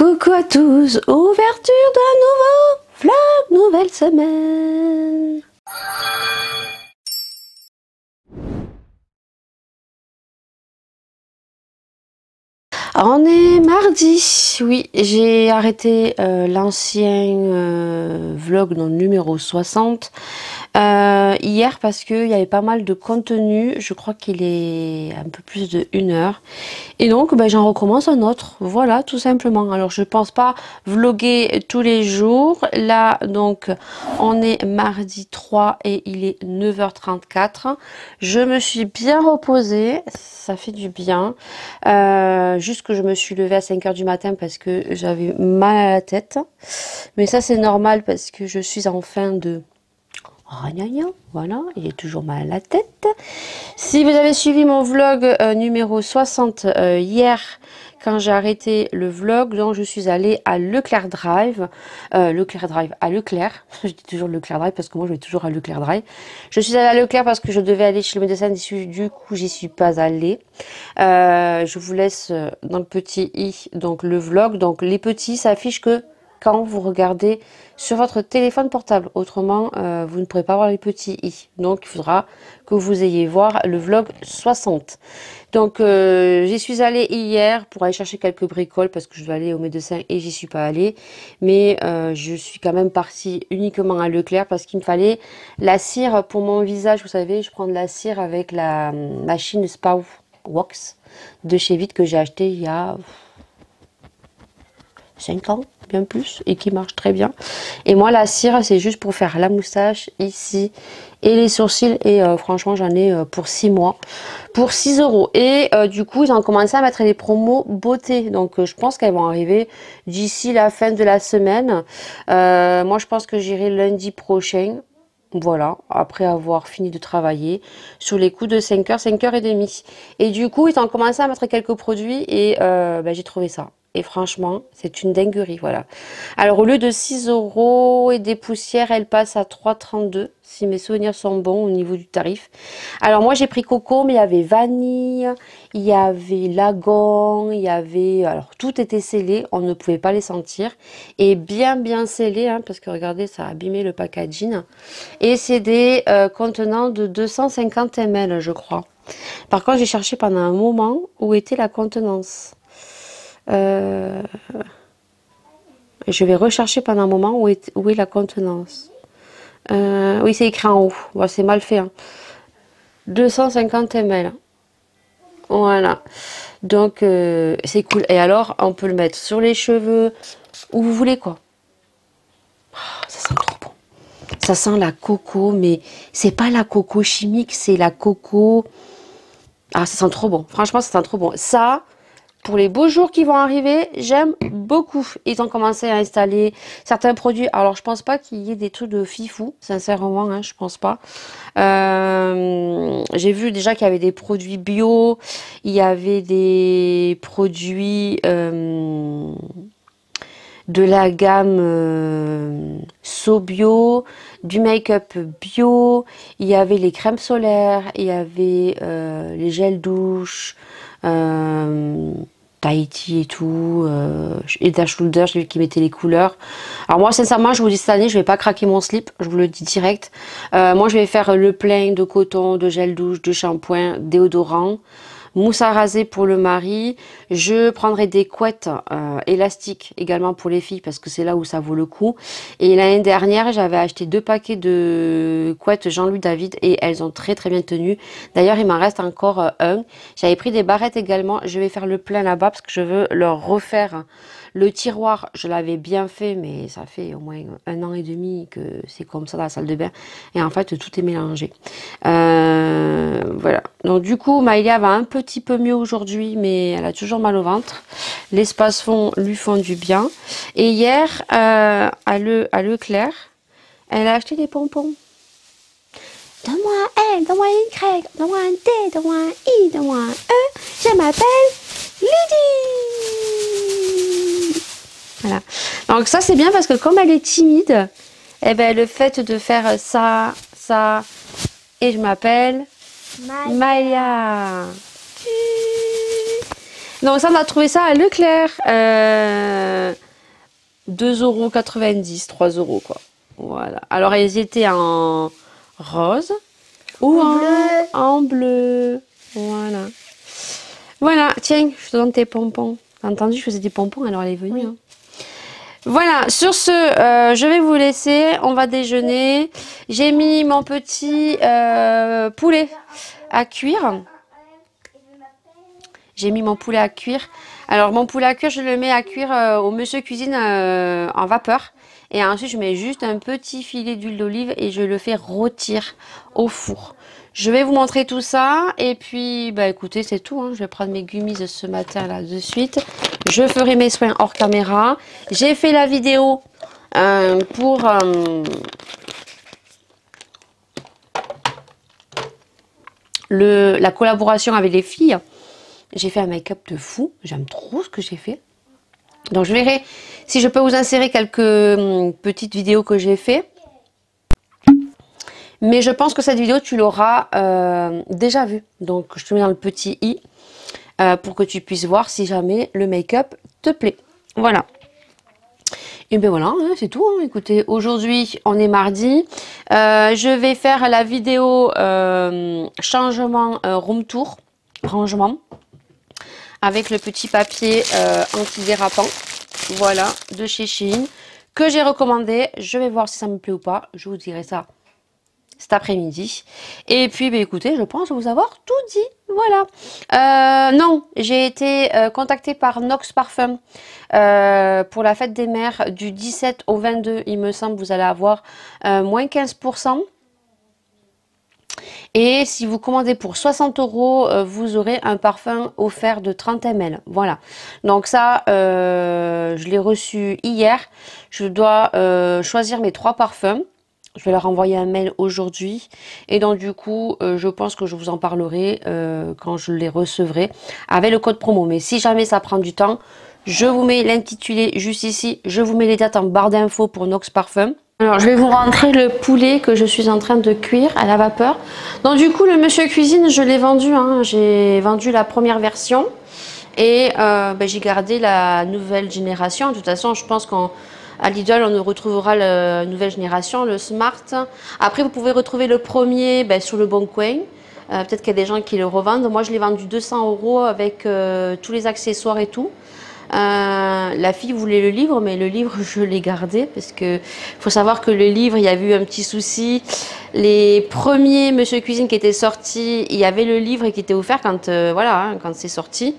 Coucou à tous, ouverture d'un nouveau vlog, nouvelle semaine. On est mardi, oui, j'ai arrêté l'ancien vlog dans le numéro 60 hier parce qu'il y avait pas mal de contenu, je crois qu'il est un peu plus de 1 heure. Et donc j'en recommence un autre, voilà tout simplement. Alors je pense pas vlogger tous les jours, là donc on est mardi 3 et il est 9h34. Je me suis bien reposée, ça fait du bien, juste que je me suis levée à 5h du matin parce que j'avais mal à la tête. Mais ça c'est normal parce que je suis en fin de... Voilà, il est toujours mal à la tête. Si vous avez suivi mon vlog numéro 60 hier, quand j'ai arrêté le vlog, donc je suis allée à Leclerc Drive, à Leclerc, je dis toujours Leclerc Drive parce que moi je vais toujours à Leclerc Drive. Je suis allée à Leclerc parce que je devais aller chez le médecin, du coup j'y suis pas allée. Je vous laisse dans le petit i, donc le vlog, donc les petits s'affichent que quand vous regardez sur votre téléphone portable. Autrement, vous ne pourrez pas voir les petits i. Donc, il faudra que vous ayez voir le vlog 60. Donc, j'y suis allée hier pour aller chercher quelques bricoles parce que je dois aller au médecin et j'y suis pas allée. Mais je suis quand même partie uniquement à Leclerc parce qu'il me fallait la cire pour mon visage. Vous savez, je prends de la cire avec la machine Spa Wax de chez Vite que j'ai acheté il y a 5 ans, bien plus, et qui marche très bien. Et moi, la cire, c'est juste pour faire la moustache ici et les sourcils. Et franchement, j'en ai pour 6 mois, pour 6 €. Et du coup, ils ont commencé à mettre les promos beauté. Donc, je pense qu'elles vont arriver d'ici la fin de la semaine. Moi, je pense que j'irai lundi prochain. Voilà, après avoir fini de travailler sur les coups de 5h, 5h30. Et du coup, ils ont commencé à mettre quelques produits et j'ai trouvé ça. Et franchement, c'est une dinguerie, voilà. Alors, au lieu de 6 € et des poussières, elle passe à 3,32 €, si mes souvenirs sont bons au niveau du tarif. Alors, moi, j'ai pris coco, mais il y avait vanille, il y avait lagon, il y avait... Alors, tout était scellé, on ne pouvait pas les sentir. Et bien scellé, hein, parce que regardez, ça a abîmé le packaging. Et c'est des contenants de 250 ml, je crois. Par contre, j'ai cherché pendant un moment où était la contenance. Je vais rechercher pendant un moment où est la contenance. Oui, c'est écrit en haut. Bon, c'est mal fait. Hein. 250 ml. Voilà. Donc, c'est cool. Et alors, on peut le mettre sur les cheveux, où vous voulez, quoi. Oh, ça sent trop bon. Ça sent la coco, mais c'est pas la coco chimique, c'est la coco... Ah, ça sent trop bon. Franchement, ça sent trop bon. Ça... Pour les beaux jours qui vont arriver, j'aime beaucoup. Ils ont commencé à installer certains produits. Alors, je pense pas qu'il y ait des trucs de fifou, sincèrement, hein, je pense pas. J'ai vu déjà qu'il y avait des produits bio, il y avait des produits de la gamme So Bio, du make-up bio, il y avait les crèmes solaires, il y avait les gels douche, Tahiti et tout, et Dashholder, j'ai vu qu'ils mettaient les couleurs. Alors moi, sincèrement, je vous dis cette année, je vais pas craquer mon slip, je vous le dis direct. Moi, je vais faire le plein de coton, de gel douche, de shampoing, déodorant, mousse à raser pour le mari. Je prendrai des couettes élastiques également pour les filles parce que c'est là où ça vaut le coup. Et l'année dernière, j'avais acheté 2 paquets de couettes Jean-Louis David et elles ont très bien tenu. D'ailleurs, il m'en reste encore un. J'avais pris des barrettes également. Je vais faire le plein là-bas parce que je veux leur refaire le tiroir. Je l'avais bien fait, mais ça fait au moins 1 an et demi que c'est comme ça dans la salle de bain. Et en fait, tout est mélangé. Voilà. Donc du coup, Maïlia va un petit peu mieux aujourd'hui, mais elle a toujours mal au ventre. Les Spasfon lui font du bien. Et hier, à Leclerc, elle a acheté des pompons. Donne-moi un L, donne-moi une Y, donne-moi un T, donne-moi un I, donne-moi un E. Je m'appelle Lydie. Voilà. Donc ça, c'est bien parce que comme elle est timide, eh ben, le fait de faire ça, et je m'appelle Maya. Donc ça, on a trouvé ça à Leclerc. 2,90 €, 3 € quoi. Voilà. Alors, elles étaient en rose ou en bleu. Voilà. Voilà, tiens, je te donne tes pompons. T'as entendu, je faisais des pompons, alors elle est venue. Oui. Hein. Voilà, sur ce, je vais vous laisser. On va déjeuner. J'ai mis mon petit poulet à cuire. J'ai mis mon poulet à cuire. Alors, mon poulet à cuire, je le mets à cuire au monsieur cuisine en vapeur. Et ensuite, je mets juste un petit filet d'huile d'olive et je le fais rôtir au four. Je vais vous montrer tout ça. Et puis, bah écoutez, c'est tout. Hein. Je vais prendre mes gummies ce matin là de suite. Je ferai mes soins hors caméra. J'ai fait la vidéo pour... la collaboration avec les filles. J'ai fait un make-up de fou. J'aime trop ce que j'ai fait. Donc, je verrai si je peux vous insérer quelques petites vidéos que j'ai fait. Mais je pense que cette vidéo, tu l'auras déjà vue. Donc, je te mets dans le petit i pour que tu puisses voir si jamais le make-up te plaît. Voilà. Et bien voilà, hein, c'est tout. Hein. Écoutez, aujourd'hui, on est mardi. Je vais faire la vidéo changement room tour, rangement, avec le petit papier antidérapant, voilà, de chez Shein, que j'ai recommandé. Je vais voir si ça me plaît ou pas. Je vous dirai ça cet après-midi. Et puis, bah, écoutez, je pense vous avoir tout dit. Voilà. Non, j'ai été contactée par Nox Parfum pour la fête des mères du 17 au 22. Il me semble vous allez avoir moins 15%. Et si vous commandez pour 60 €, vous aurez un parfum offert de 30 ml. Voilà. Donc ça, je l'ai reçu hier. Je dois choisir mes 3 parfums. Je vais leur envoyer un mail aujourd'hui. Et donc du coup, je pense que je vous en parlerai quand je les recevrai avec le code promo. Mais si jamais ça prend du temps, je vous mets l'intitulé juste ici. Je vous mets les dates en barre d'infos pour Nox Parfum. Alors, je vais vous rentrer le poulet que je suis en train de cuire à la vapeur. Donc, du coup, le monsieur cuisine, je l'ai vendu. Hein. J'ai vendu la première version et j'ai gardé la nouvelle génération. De toute façon, je pense qu'à Lidl, on retrouvera la nouvelle génération, le Smart. Après, vous pouvez retrouver le premier sur le Bon Coin. Peut-être qu'il y a des gens qui le revendent. Moi, je l'ai vendu 200 € avec tous les accessoires et tout. La fille voulait le livre, mais le livre je l'ai gardé parce que faut savoir que le livre, il y a eu un petit souci. Les premiers Monsieur Cuisine qui étaient sortis, il y avait le livre qui était offert quand quand c'est sorti,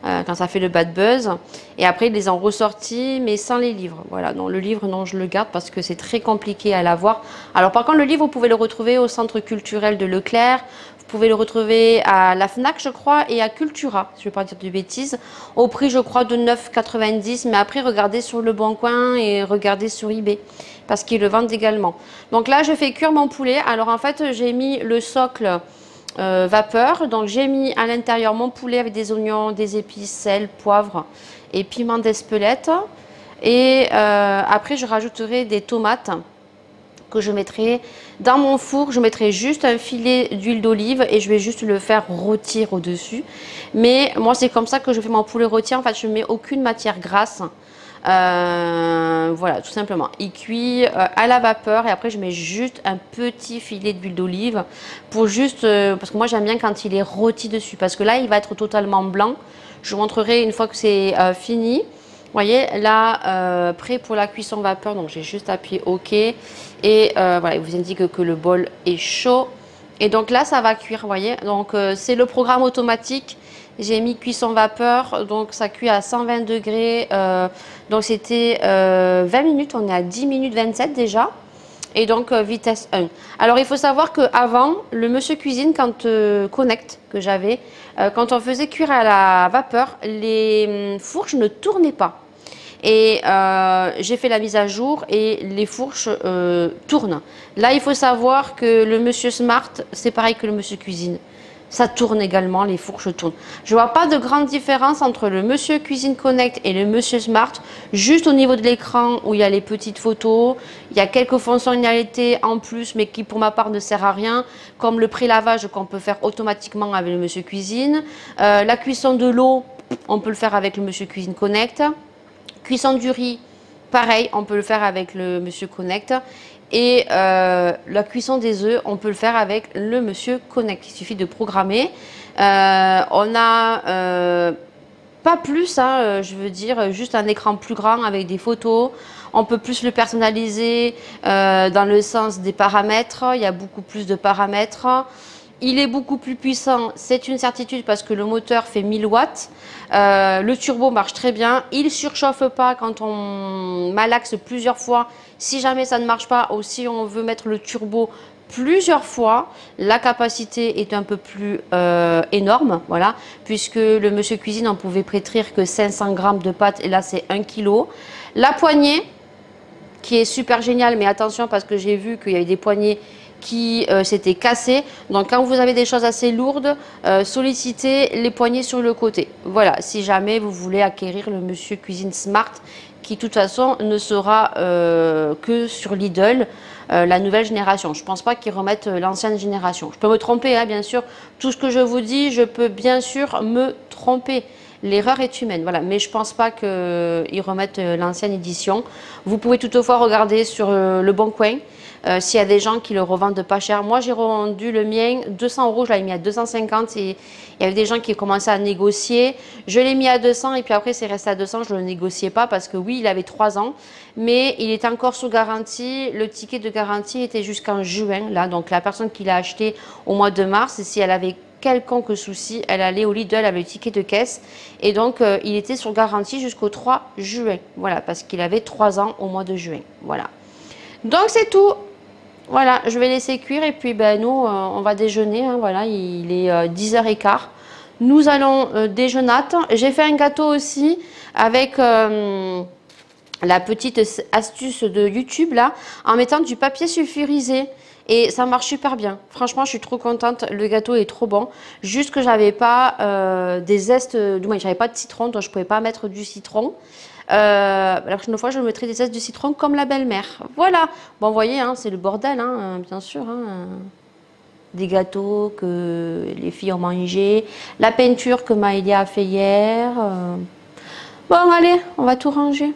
quand ça fait le bad buzz. Et après ils les ont ressortis, mais sans les livres. Voilà, non, le livre non, je le garde parce que c'est très compliqué à l'avoir. Alors par contre le livre, vous pouvez le retrouver au centre culturel de Leclerc. Vous pouvez le retrouver à la Fnac, je crois, et à Cultura, si je ne veux pas dire de bêtises, au prix, je crois, de 9,90 €. Mais après, regardez sur Le Bon Coin et regardez sur eBay, parce qu'ils le vendent également. Donc là, je fais cuire mon poulet. Alors en fait, j'ai mis le socle vapeur. Donc j'ai mis à l'intérieur mon poulet avec des oignons, des épices, sel, poivre et piment d'Espelette. Et après, je rajouterai des tomates que je mettrai dans mon four. Je mettrai juste un filet d'huile d'olive et je vais juste le faire rôtir au-dessus. Mais moi, c'est comme ça que je fais mon poulet rôti. En fait, je ne mets aucune matière grasse. Voilà, tout simplement. Il cuit à la vapeur et après, je mets juste un petit filet d'huile d'olive pour juste... parce que moi, j'aime bien quand il est rôti dessus. Parce que là, il va être totalement blanc. Je vous montrerai une fois que c'est fini. Vous voyez, là, prêt pour la cuisson vapeur. Donc, j'ai juste appuyé OK. Et voilà, il vous indique que le bol est chaud. Et donc là, ça va cuire, vous voyez. Donc, c'est le programme automatique. J'ai mis cuisson vapeur. Donc, ça cuit à 120 degrés. Donc, c'était 20 minutes. On est à 10 minutes 27 déjà. Et donc, vitesse 1. Alors, il faut savoir qu'avant, le monsieur cuisine, quand Connect que j'avais, quand on faisait cuire à la vapeur, les fourches ne tournaient pas. Et j'ai fait la mise à jour et les fourches tournent. Là, il faut savoir que le monsieur Smart, c'est pareil que le monsieur Cuisine. Ça tourne également, les fourches tournent. Je vois pas de grande différence entre le monsieur Cuisine Connect et le monsieur Smart. Juste au niveau de l'écran où il y a les petites photos. Il y a quelques fonctionnalités en plus, mais qui pour ma part ne sert à rien. Comme le pré-lavage qu'on peut faire automatiquement avec le monsieur Cuisine. La cuisson de l'eau, on peut le faire avec le monsieur Cuisine Connect. Cuisson du riz, pareil, on peut le faire avec le Monsieur Connect. Et la cuisson des œufs, on peut le faire avec le Monsieur Connect. Il suffit de programmer. On a pas plus, hein, je veux dire, juste un écran plus grand avec des photos. On peut plus le personnaliser dans le sens des paramètres. Il y a beaucoup plus de paramètres. Il est beaucoup plus puissant, c'est une certitude parce que le moteur fait 1000 watts. Le turbo marche très bien. Il ne surchauffe pas quand on malaxe plusieurs fois. Si jamais ça ne marche pas ou si on veut mettre le turbo plusieurs fois, la capacité est un peu plus énorme, voilà, puisque le Monsieur Cuisine, on pouvait pétrir que 500 grammes de pâte et là c'est 1 kg. La poignée, qui est super géniale, mais attention parce que j'ai vu qu'il y avait des poignées qui s'étaient cassées. Donc quand vous avez des choses assez lourdes, sollicitez les poignées sur le côté. Voilà, si jamais vous voulez acquérir le Monsieur Cuisine Smart, qui de toute façon ne sera que sur Lidl, la nouvelle génération. Je ne pense pas qu'ils remettent l'ancienne génération. Je peux me tromper, hein, bien sûr. Tout ce que je vous dis, je peux bien sûr me tromper. L'erreur est humaine, voilà. Mais je ne pense pas qu'ils remettent l'ancienne édition. Vous pouvez toutefois regarder sur Le Bon Coin. S'il y a des gens qui le revendent pas cher. Moi, j'ai revendu le mien 200 €, je l'avais mis à 250 et il y avait des gens qui commençaient à négocier. Je l'ai mis à 200 et puis après, c'est resté à 200. Je ne le négociais pas parce que oui, il avait 3 ans, mais il était encore sous garantie. Le ticket de garantie était jusqu'en juin, là. Donc, la personne qui l'a acheté au mois de mars, si elle avait quelconque souci, elle allait au Lidl avec le ticket de caisse et donc il était sur garantie jusqu'au 3 juin. Voilà, parce qu'il avait 3 ans au mois de juin. Voilà. Donc, c'est tout. Voilà, je vais laisser cuire et puis ben, nous, on va déjeuner. Hein, voilà, il est 10h15. Nous allons déjeuner. J'ai fait un gâteau aussi avec la petite astuce de YouTube là, en mettant du papier sulfurisé. Et ça marche super bien. Franchement, je suis trop contente. Le gâteau est trop bon. Juste que j'avais pas des zestes, du moins, j'avais pas de citron, donc je pouvais pas mettre du citron. La prochaine fois, je mettrai des zestes de citron comme la belle-mère. Voilà. Bon, vous voyez, hein, c'est le bordel, hein, bien sûr. Hein. Des gâteaux que les filles ont mangé. La peinture que Maëlia a fait hier. Bon, allez, on va tout ranger.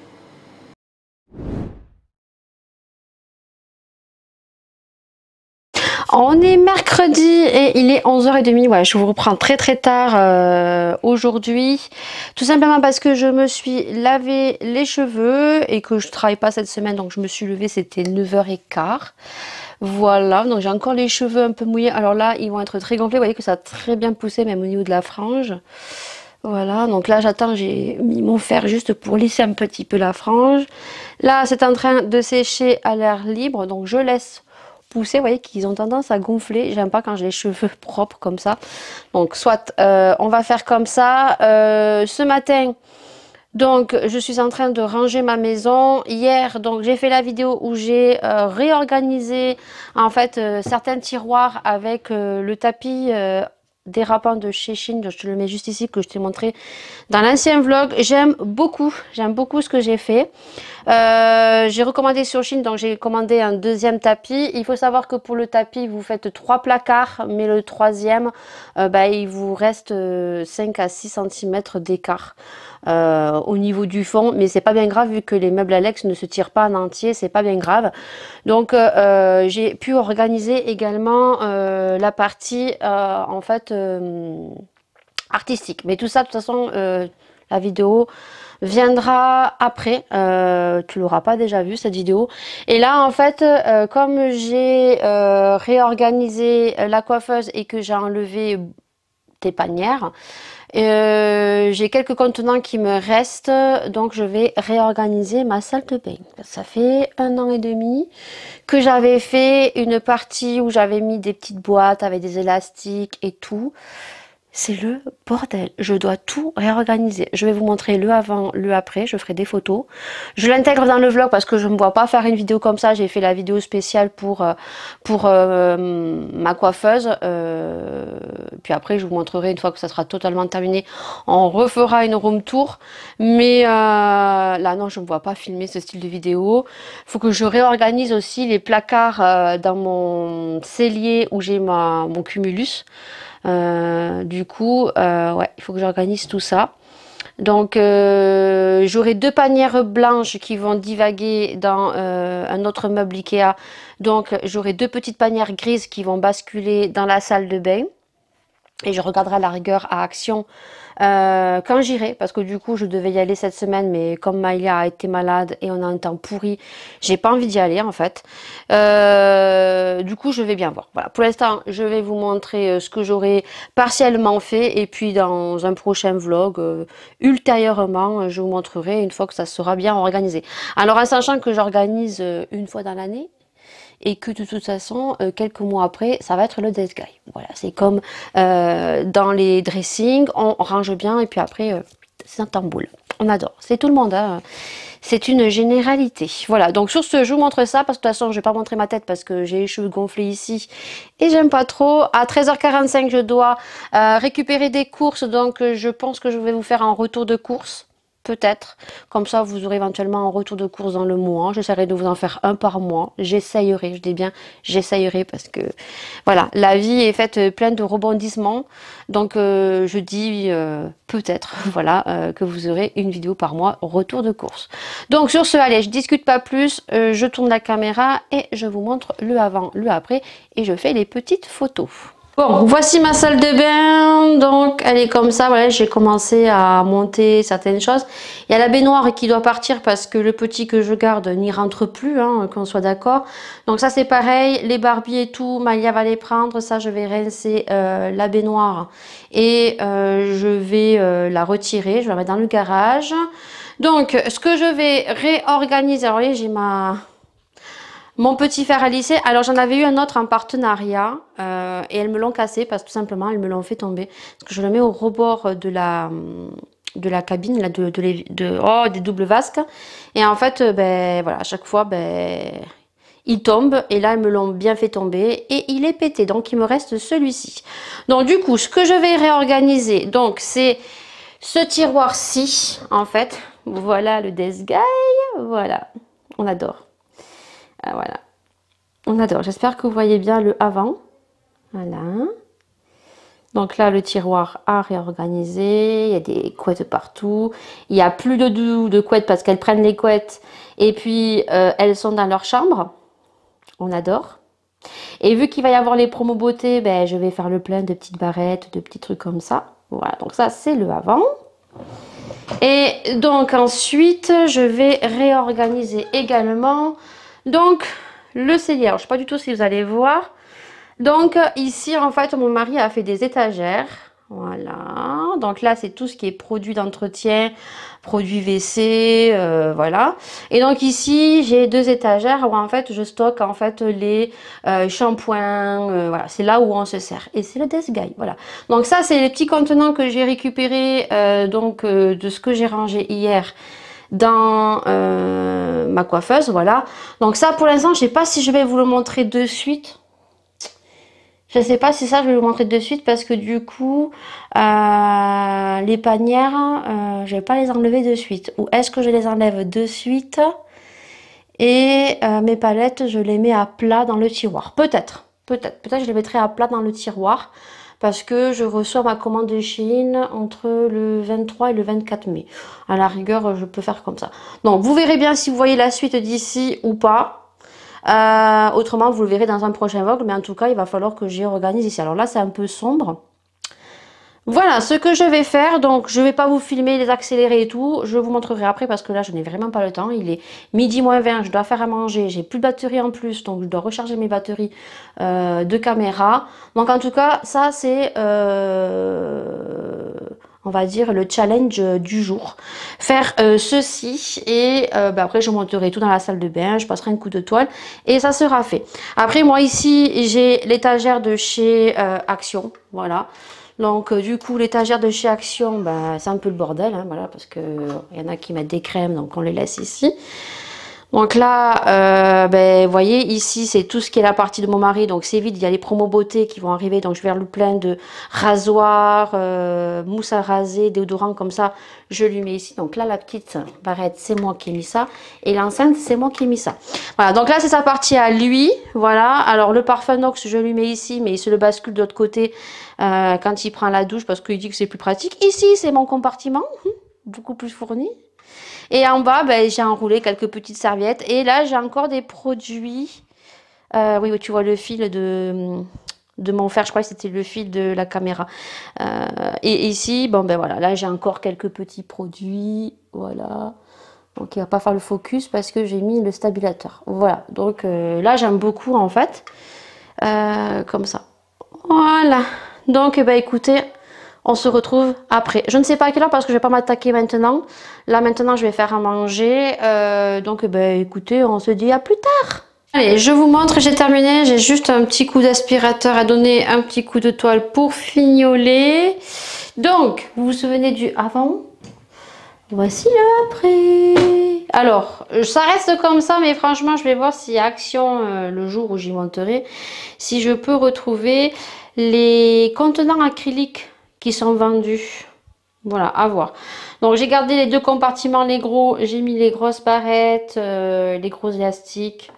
On est mercredi et il est 11h30. Ouais, je vous reprends très très tard aujourd'hui. Tout simplement parce que je me suis lavé les cheveux et que je travaille pas cette semaine. Donc je me suis levée, c'était 9h15. Voilà, donc j'ai encore les cheveux un peu mouillés. Alors là, ils vont être très gonflés. Vous voyez que ça a très bien poussé, même au niveau de la frange. Voilà, donc là j'attends, j'ai mis mon fer juste pour lisser un petit peu la frange. Là, c'est en train de sécher à l'air libre, donc je laisse pousser. Vous voyez qu'ils ont tendance à gonfler. J'aime pas quand j'ai les cheveux propres comme ça. Donc soit on va faire comme ça. Ce matin, donc je suis en train de ranger ma maison. Hier, donc j'ai fait la vidéo où j'ai réorganisé en fait certains tiroirs avec le tapis dérapant de chez Shein. Je te le mets juste ici que je t'ai montré dans l'ancien vlog. J'aime beaucoup ce que j'ai fait. J'ai recommandé sur Shein, donc j'ai commandé un deuxième tapis. Il faut savoir que pour le tapis, vous faites 3 placards, mais le troisième, il vous reste 5 à 6 cm d'écart au niveau du fond. Mais c'est pas bien grave vu que les meubles Alex ne se tirent pas en entier, c'est pas bien grave. Donc j'ai pu organiser également la partie en fait artistique. Mais tout ça, de toute façon, la vidéo viendra après. Tu l'auras pas déjà vu cette vidéo. Et là, en fait, comme j'ai réorganisé la coiffeuse et que j'ai enlevé des panières, j'ai quelques contenants qui me restent, donc je vais réorganiser ma salle de bain. Ça fait 1 an et demi que j'avais fait une partie où j'avais mis des petites boîtes avec des élastiques et tout. C'est le bordel. Je dois tout réorganiser. Je vais vous montrer le avant, le après. Je ferai des photos. Je l'intègre dans le vlog parce que je ne me vois pas faire une vidéo comme ça. J'ai fait la vidéo spéciale pour ma coiffeuse. Puis après, je vous montrerai une fois que ça sera totalement terminé. On refera une room tour. Mais là, non, je ne me vois pas filmer ce style de vidéo. Il faut que je réorganise aussi les placards dans mon cellier où j'ai mon cumulus. Du coup, ouais, il faut que j'organise tout ça. Donc, j'aurai deux panières blanches qui vont divaguer dans un autre meuble Ikea. Donc, j'aurai deux petites panières grises qui vont basculer dans la salle de bain. Et je regarderai à la rigueur à Action quand j'irai, parce que du coup je devais y aller cette semaine, mais comme Maïlia a été malade et on a un temps pourri, j'ai pas envie d'y aller en fait. Du coup je vais bien voir. Voilà, pour l'instant je vais vous montrer ce que j'aurai partiellement fait, et puis dans un prochain vlog ultérieurement je vous montrerai une fois que ça sera bien organisé. Alors en sachant que j'organise une fois dans l'année, et que de toute façon, quelques mois après, ça va être le death guy. Voilà, c'est comme dans les dressings, on range bien et puis après, c'est un tamboul. On adore, c'est tout le monde, hein. C'est une généralité. Voilà, donc sur ce, je vous montre ça, parce que de toute façon, je vais pas montrer ma tête parce que j'ai les cheveux gonflés ici et j'aime pas trop. À 13h45, je dois récupérer des courses, donc je pense que je vais vous faire un retour de course. Peut-être, comme ça vous aurez éventuellement un retour de course dans le mois. J'essaierai de vous en faire un par mois. J'essayerai, je dis bien j'essayerai, parce que voilà, la vie est faite pleine de rebondissements. Donc je dis peut-être, voilà, que vous aurez une vidéo par mois, retour de course. Donc sur ce, allez, je discute pas plus, je tourne la caméra et je vous montre le avant, le après, et je fais les petites photos. Bon, voici ma salle de bain, donc elle est comme ça, voilà, j'ai commencé à monter certaines choses. Il y a la baignoire qui doit partir parce que le petit que je garde n'y rentre plus, hein, qu'on soit d'accord. Donc ça c'est pareil, les Barbies et tout, Malia va les prendre, ça je vais rincer la baignoire et je vais la retirer, je vais la mettre dans le garage. Donc ce que je vais réorganiser, alors là j'ai mon petit fer à lisser. Alors j'en avais eu un autre en partenariat et elles me l'ont cassé parce que tout simplement elles me l'ont fait tomber. Parce que je le mets au rebord de la cabine là, des doubles vasques. Et en fait, ben voilà, à chaque fois, ben il tombe. Et là, elles me l'ont bien fait tomber et il est pété. Donc il me reste celui-ci. Donc du coup, ce que je vais réorganiser, donc c'est ce tiroir-ci en fait. Voilà le Death Guy. Voilà, on adore. Voilà, on adore. J'espère que vous voyez bien le avant. Voilà. Donc là, le tiroir à réorganiser. Il y a des couettes partout. Il n'y a plus de couettes parce qu'elles prennent les couettes. Et puis, elles sont dans leur chambre. On adore. Et vu qu'il va y avoir les promos beauté, ben, je vais faire le plein de petites barrettes, de petits trucs comme ça. Voilà, donc ça, c'est le avant. Et donc ensuite, je vais réorganiser également... Donc, le cellier, alors, je ne sais pas du tout si vous allez voir. Donc, ici, en fait, mon mari a fait des étagères. Voilà. Donc là, c'est tout ce qui est produits d'entretien, produits WC, voilà. Et donc ici, j'ai deux étagères où en fait, je stocke en fait les shampoings. Voilà, c'est là où on se sert. Et c'est le Death Guy, voilà. Donc ça, c'est les petits contenants que j'ai récupérés de ce que j'ai rangé hier dans ma coiffeuse, voilà. Donc ça, pour l'instant, je sais pas si je vais vous le montrer de suite. Je sais pas si ça, je vais vous montrer de suite parce que du coup, les panières, je vais pas les enlever de suite. Ou est-ce que je les enlève de suite et mes palettes, je les mets à plat dans le tiroir. Peut-être je les mettrai à plat dans le tiroir. Parce que je reçois ma commande de Chine entre le 23 et le 24 mai. À la rigueur, je peux faire comme ça. Donc, vous verrez bien si vous voyez la suite d'ici ou pas. Autrement, vous le verrez dans un prochain vlog. Mais en tout cas, il va falloir que j'y organise ici. Alors là, c'est un peu sombre. Voilà ce que je vais faire. Donc, je ne vais pas vous filmer, les accélérer et tout. Je vous montrerai après parce que là, je n'ai vraiment pas le temps. Il est midi moins 20. Je dois faire à manger. J'ai plus de batterie en plus. Donc, je dois recharger mes batteries de caméra. Donc, en tout cas, ça, c'est... on va dire le challenge du jour. Faire ceci et après je monterai tout dans la salle de bain, je passerai un coup de toile et ça sera fait. Après moi ici j'ai l'étagère de chez Action, voilà. Donc du coup l'étagère de chez Action, ben, c'est un peu le bordel, hein, voilà, parce que il y en a qui mettent des crèmes, donc on les laisse ici. Donc là, vous voyez, ici, c'est tout ce qui est la partie de mon mari. Donc, c'est vide. Il y a les promos beauté qui vont arriver. Donc, je vais faire le plein de rasoirs, mousse à raser, déodorant comme ça. Je lui mets ici. Donc là, la petite barrette, c'est moi qui ai mis ça. Et l'enceinte, c'est moi qui ai mis ça. Voilà. Donc là, c'est sa partie à lui. Voilà. Alors, le parfum Nox, je lui mets ici. Mais il se le bascule de l'autre côté quand il prend la douche parce qu'il dit que c'est plus pratique. Ici, c'est mon compartiment. beaucoup plus fourni. Et en bas, ben, j'ai enroulé quelques petites serviettes. Et là, j'ai encore des produits. Oui, tu vois le fil de mon fer. Je crois que c'était le fil de la caméra. Et ici, bon, ben voilà. Là, j'ai encore quelques petits produits. Voilà. Donc, il va pas faire le focus parce que j'ai mis le stabilisateur. Voilà. Donc, là, j'aime beaucoup, en fait. Comme ça. Voilà. Donc, bah écoutez, on se retrouve après. Je ne sais pas à quelle heure parce que je vais pas m'attaquer maintenant. Là, maintenant, je vais faire à manger. Donc, bah écoutez, on se dit à plus tard. Allez, je vous montre, j'ai terminé. J'ai juste un petit coup d'aspirateur à donner, un petit coup de toile pour fignoler. Donc, vous vous souvenez du avant? Voici le après. Alors, ça reste comme ça, mais franchement, je vais voir s'il y a action le jour où j'y monterai. Si je peux retrouver les contenants acryliques qui sont vendus. Voilà, à voir. Donc, j'ai gardé les deux compartiments, les gros. J'ai mis les grosses barrettes, les gros élastiques.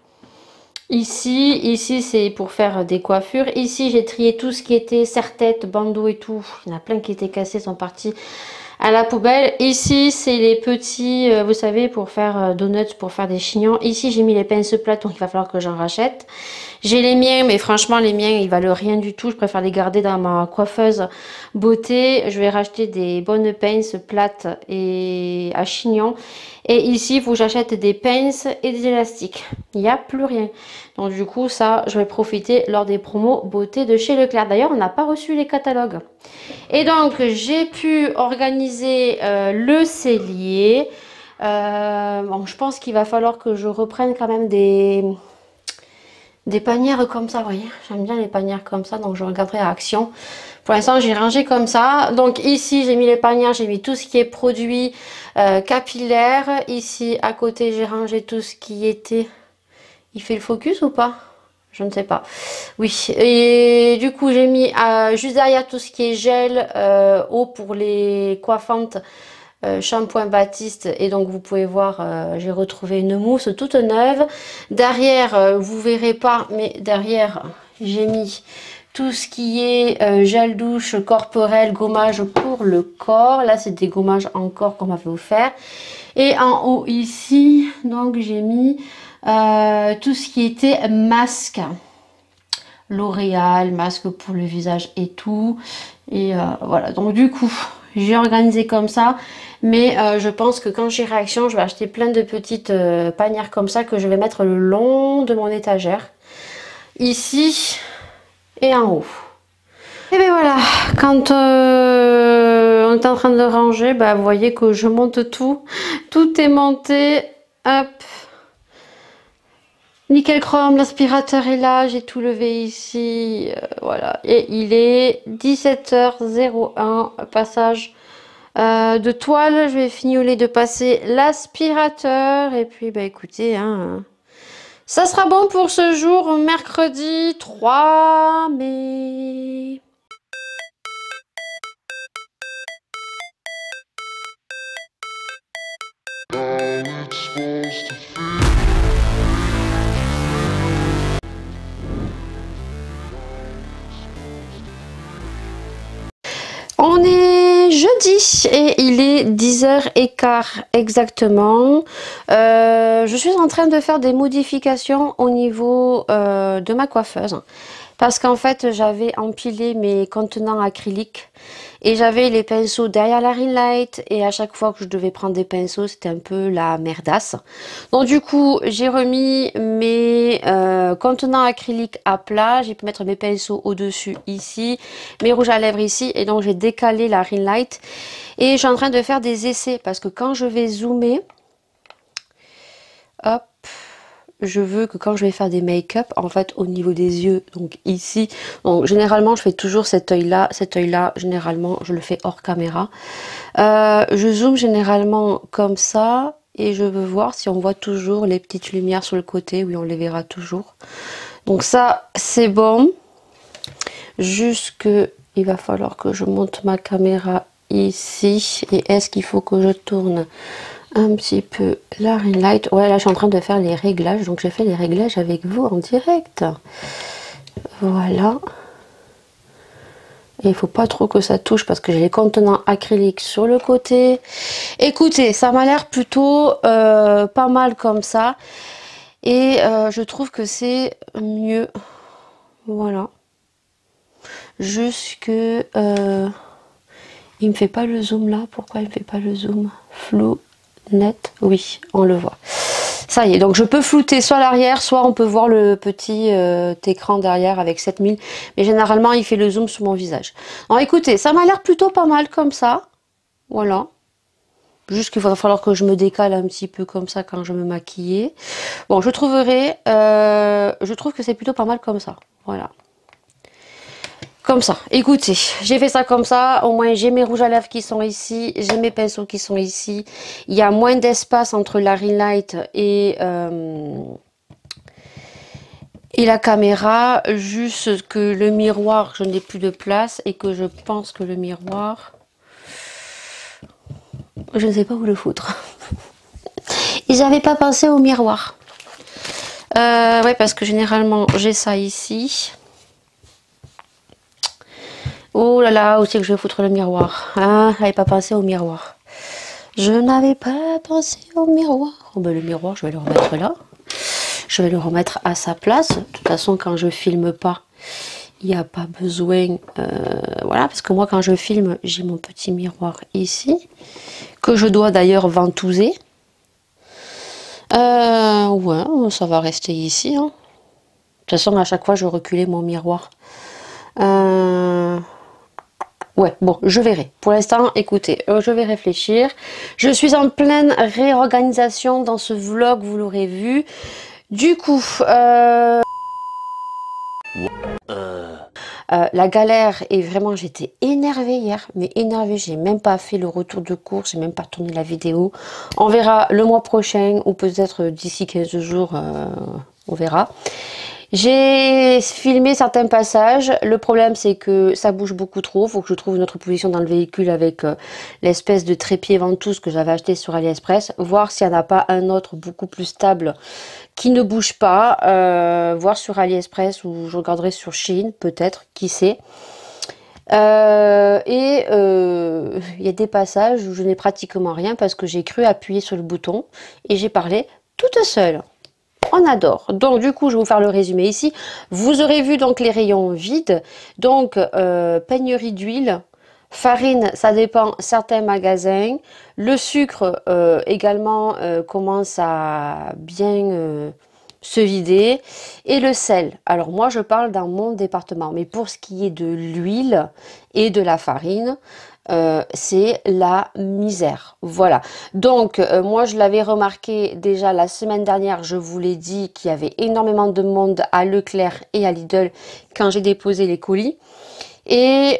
Ici c'est pour faire des coiffures. Ici, j'ai trié tout ce qui était serre-tête, bandeau et tout. Il y en a plein qui étaient cassés, sont partis à la poubelle. Ici, c'est les petits, vous savez, pour faire donuts, pour faire des chignons. Ici, j'ai mis les pinces plates, donc il va falloir que j'en rachète. J'ai les miens, mais franchement, les miens, ils valent rien du tout. Je préfère les garder dans ma coiffeuse beauté. Je vais racheter des bonnes pinces plates et à chignons. Et ici, il faut que j'achète des pinces et des élastiques. Il n'y a plus rien. Donc du coup, ça, je vais profiter lors des promos beauté de chez Leclerc. D'ailleurs, on n'a pas reçu les catalogues. Et donc, j'ai pu organiser le cellier. Bon, je pense qu'il va falloir que je reprenne quand même des panières comme ça, vous voyez. J'aime bien les panières comme ça, donc je regarderai à Action. Pour l'instant, j'ai rangé comme ça. Donc ici, j'ai mis les panières, j'ai mis tout ce qui est produit capillaire. Ici, à côté, j'ai rangé tout ce qui était... Il fait le focus ou pas? Je ne sais pas. Oui. Et du coup, j'ai mis juste derrière tout ce qui est gel, eau pour les coiffantes, shampoing Baptiste. Et donc, vous pouvez voir, j'ai retrouvé une mousse toute neuve. Derrière, vous verrez pas, mais derrière, j'ai mis tout ce qui est gel douche corporel, gommage pour le corps. Là, c'est des gommages en corps qu'on m'avait offert. Et en haut ici, donc j'ai mis tout ce qui était masque. L'Oréal, masque pour le visage et tout. Et voilà, donc du coup, j'ai organisé comme ça. Mais je pense que quand j'irai à Action, je vais acheter plein de petites panières comme ça que je vais mettre le long de mon étagère. Ici et en haut. Et bien voilà, quand on est en train de ranger, bah, vous voyez que je monte tout. Tout est monté. Hop. Nickel chrome, l'aspirateur est là, j'ai tout levé ici. Voilà. Et il est 17h01, passage de toile. Je vais fignoler de passer l'aspirateur. Et puis, bah écoutez, hein, ça sera bon pour ce jour, mercredi 3 mai. On est jeudi et il est 10h15 exactement. Je suis en train de faire des modifications au niveau de ma coiffeuse. Parce qu'en fait, j'avais empilé mes contenants acryliques et j'avais les pinceaux derrière la ring light. Et à chaque fois que je devais prendre des pinceaux, c'était un peu la merdasse. Donc du coup, j'ai remis mes contenants acryliques à plat. J'ai pu mettre mes pinceaux au-dessus ici, mes rouges à lèvres ici. Et donc, j'ai décalé la ring light. Et je suis en train de faire des essais parce que quand je vais zoomer, hop, je veux que quand je vais faire des make-up, en fait, au niveau des yeux, donc ici, donc généralement, je fais toujours cet œil-là, généralement, je le fais hors caméra. Je zoome généralement comme ça, et je veux voir si on voit toujours les petites lumières sur le côté. Oui, on les verra toujours. Donc ça, c'est bon. Juste que il va falloir que je monte ma caméra ici. Et est-ce qu'il faut que je tourne un petit peu la ring light? Ouais, là je suis en train de faire les réglages, donc j'ai fait les réglages avec vous en direct. Voilà. Et il faut pas trop que ça touche parce que j'ai les contenants acryliques sur le côté. Écoutez, ça m'a l'air plutôt pas mal comme ça. Et je trouve que c'est mieux. Voilà. Juste que... il me fait pas le zoom là. Pourquoi il me fait pas le zoom? Flou, net. Oui, on le voit. Ça y est, donc je peux flouter soit l'arrière, soit on peut voir le petit écran derrière avec 7000. Mais généralement, il fait le zoom sur mon visage. Alors écoutez, ça m'a l'air plutôt pas mal comme ça. Voilà. Juste qu'il va falloir que je me décale un petit peu comme ça quand je me maquille. Bon, je trouve que c'est plutôt pas mal comme ça. Voilà. Comme ça. Écoutez, j'ai fait ça comme ça. Au moins, j'ai mes rouges à lèvres qui sont ici. J'ai mes pinceaux qui sont ici. Il y a moins d'espace entre la ring light et la caméra. Juste que le miroir, je n'ai plus de place. Et que je pense que le miroir... Je ne sais pas où le foutre. Et j'avais pas pensé au miroir. Ouais, parce que généralement, j'ai ça ici. Oh là là, où c'est que je vais foutre le miroir? Ah, j'avais pas pensé au miroir. Je n'avais pas pensé au miroir. Oh ben, le miroir, je vais le remettre là. Je vais le remettre à sa place. De toute façon, quand je filme pas, il n'y a pas besoin... voilà, parce que moi, quand je filme, j'ai mon petit miroir ici. Que je dois d'ailleurs ventouser. Ouais, ça va rester ici. Hein. De toute façon, à chaque fois, je reculais mon miroir. Ouais, bon, je verrai. Pour l'instant, écoutez, je vais réfléchir. Je suis en pleine réorganisation dans ce vlog, vous l'aurez vu. Du coup, la galère est vraiment, j'étais énervée hier, mais énervée, j'ai même pas fait le retour de course, j'ai même pas tourné la vidéo. On verra le mois prochain ou peut-être d'ici 15 jours, on verra. J'ai filmé certains passages. Le problème, c'est que ça bouge beaucoup trop. Il faut que je trouve une autre position dans le véhicule avec l'espèce de trépied ventouse que j'avais acheté sur AliExpress. Voir s'il n'y en a pas un autre beaucoup plus stable qui ne bouge pas. Voir sur AliExpress ou je regarderai sur Shein, peut-être, qui sait. Il y a des passages où je n'ai pratiquement rien parce que j'ai cru appuyer sur le bouton et j'ai parlé toute seule. On adore. Donc du coup, je vais vous faire le résumé ici. Vous aurez vu donc les rayons vides. Donc pénurie d'huile, farine, ça dépend certains magasins. Le sucre également commence à bien se vider. Et le sel. Alors moi, je parle dans mon département. Mais pour ce qui est de l'huile et de la farine, c'est la misère. Voilà. Donc, moi, je l'avais remarqué déjà la semaine dernière, je vous l'ai dit qu'il y avait énormément de monde à Leclerc et à Lidl quand j'ai déposé les colis. Et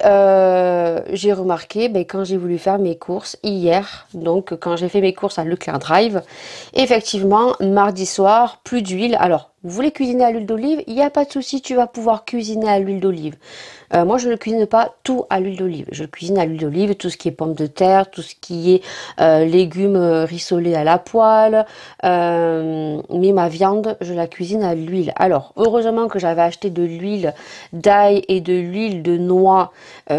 j'ai remarqué quand j'ai voulu faire mes courses hier, donc quand j'ai fait mes courses à Leclerc Drive, effectivement, mardi soir, plus d'huile. Alors, vous voulez cuisiner à l'huile d'olive? Il n'y a pas de souci, tu vas pouvoir cuisiner à l'huile d'olive. Moi, je ne cuisine pas tout à l'huile d'olive. Je cuisine à l'huile d'olive, tout ce qui est pommes de terre, tout ce qui est légumes rissolés à la poêle. Mais ma viande, je la cuisine à l'huile. Alors, heureusement que j'avais acheté de l'huile d'ail et de l'huile de noix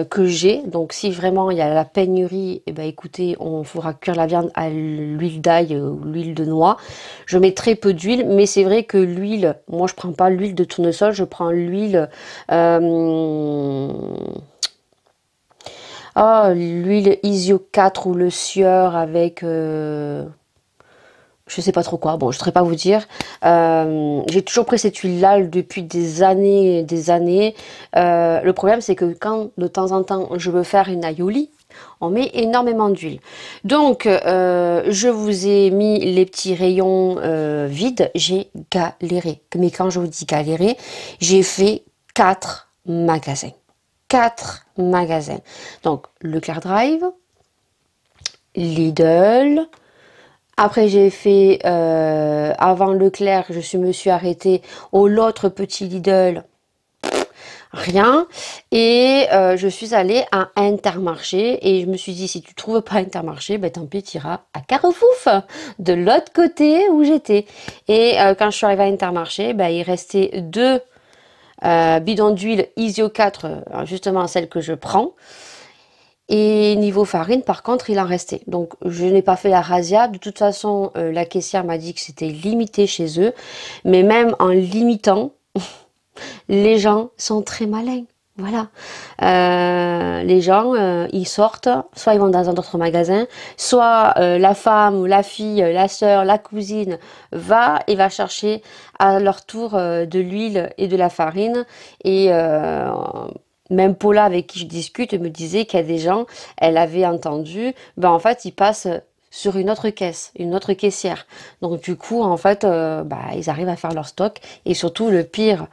que j'ai. Donc, si vraiment il y a la pénurie, eh ben, écoutez, on fera cuire la viande à l'huile d'ail ou l'huile de noix. Je mets très peu d'huile, mais c'est vrai que l'huile, moi, je prends pas l'huile de tournesol, je prends l'huile... l'huile Isio 4 ou le sieur avec je sais pas trop quoi, bon je ne saurais pas vous dire. J'ai toujours pris cette huile là depuis des années et des années. Le problème c'est que quand de temps en temps je veux faire une aioli, on met énormément d'huile. Donc je vous ai mis les petits rayons vides. J'ai galéré, mais quand je vous dis galéré, j'ai fait 4 magasins. 4 magasins. Donc, Leclerc Drive, Lidl. Après, j'ai fait, avant Leclerc, me suis arrêtée au l'autre petit Lidl. Rien. Et je suis allée à Intermarché. Et je me suis dit, si tu trouves pas Intermarché, ben tant pis, tu iras à Carrefour, de l'autre côté où j'étais. Et quand je suis arrivée à Intermarché, ben, il restait deux Bidon d'huile Isio 4, justement celle que je prends. Et niveau farine, par contre, il en restait. Donc, je n'ai pas fait la razzia. De toute façon, la caissière m'a dit que c'était limité chez eux. Mais même en limitant, les gens sont très malins. Voilà. Les gens, ils sortent, soit ils vont dans un autre magasin, soit la femme ou la fille, la sœur, la cousine va et va chercher à leur tour de l'huile et de la farine. Et même Paula, avec qui je discute, me disait qu'il y a des gens, elle avait entendu, ben en fait, ils passent sur une autre caisse, une autre caissière. Donc du coup, en fait, ils arrivent à faire leur stock. Et surtout, le pire,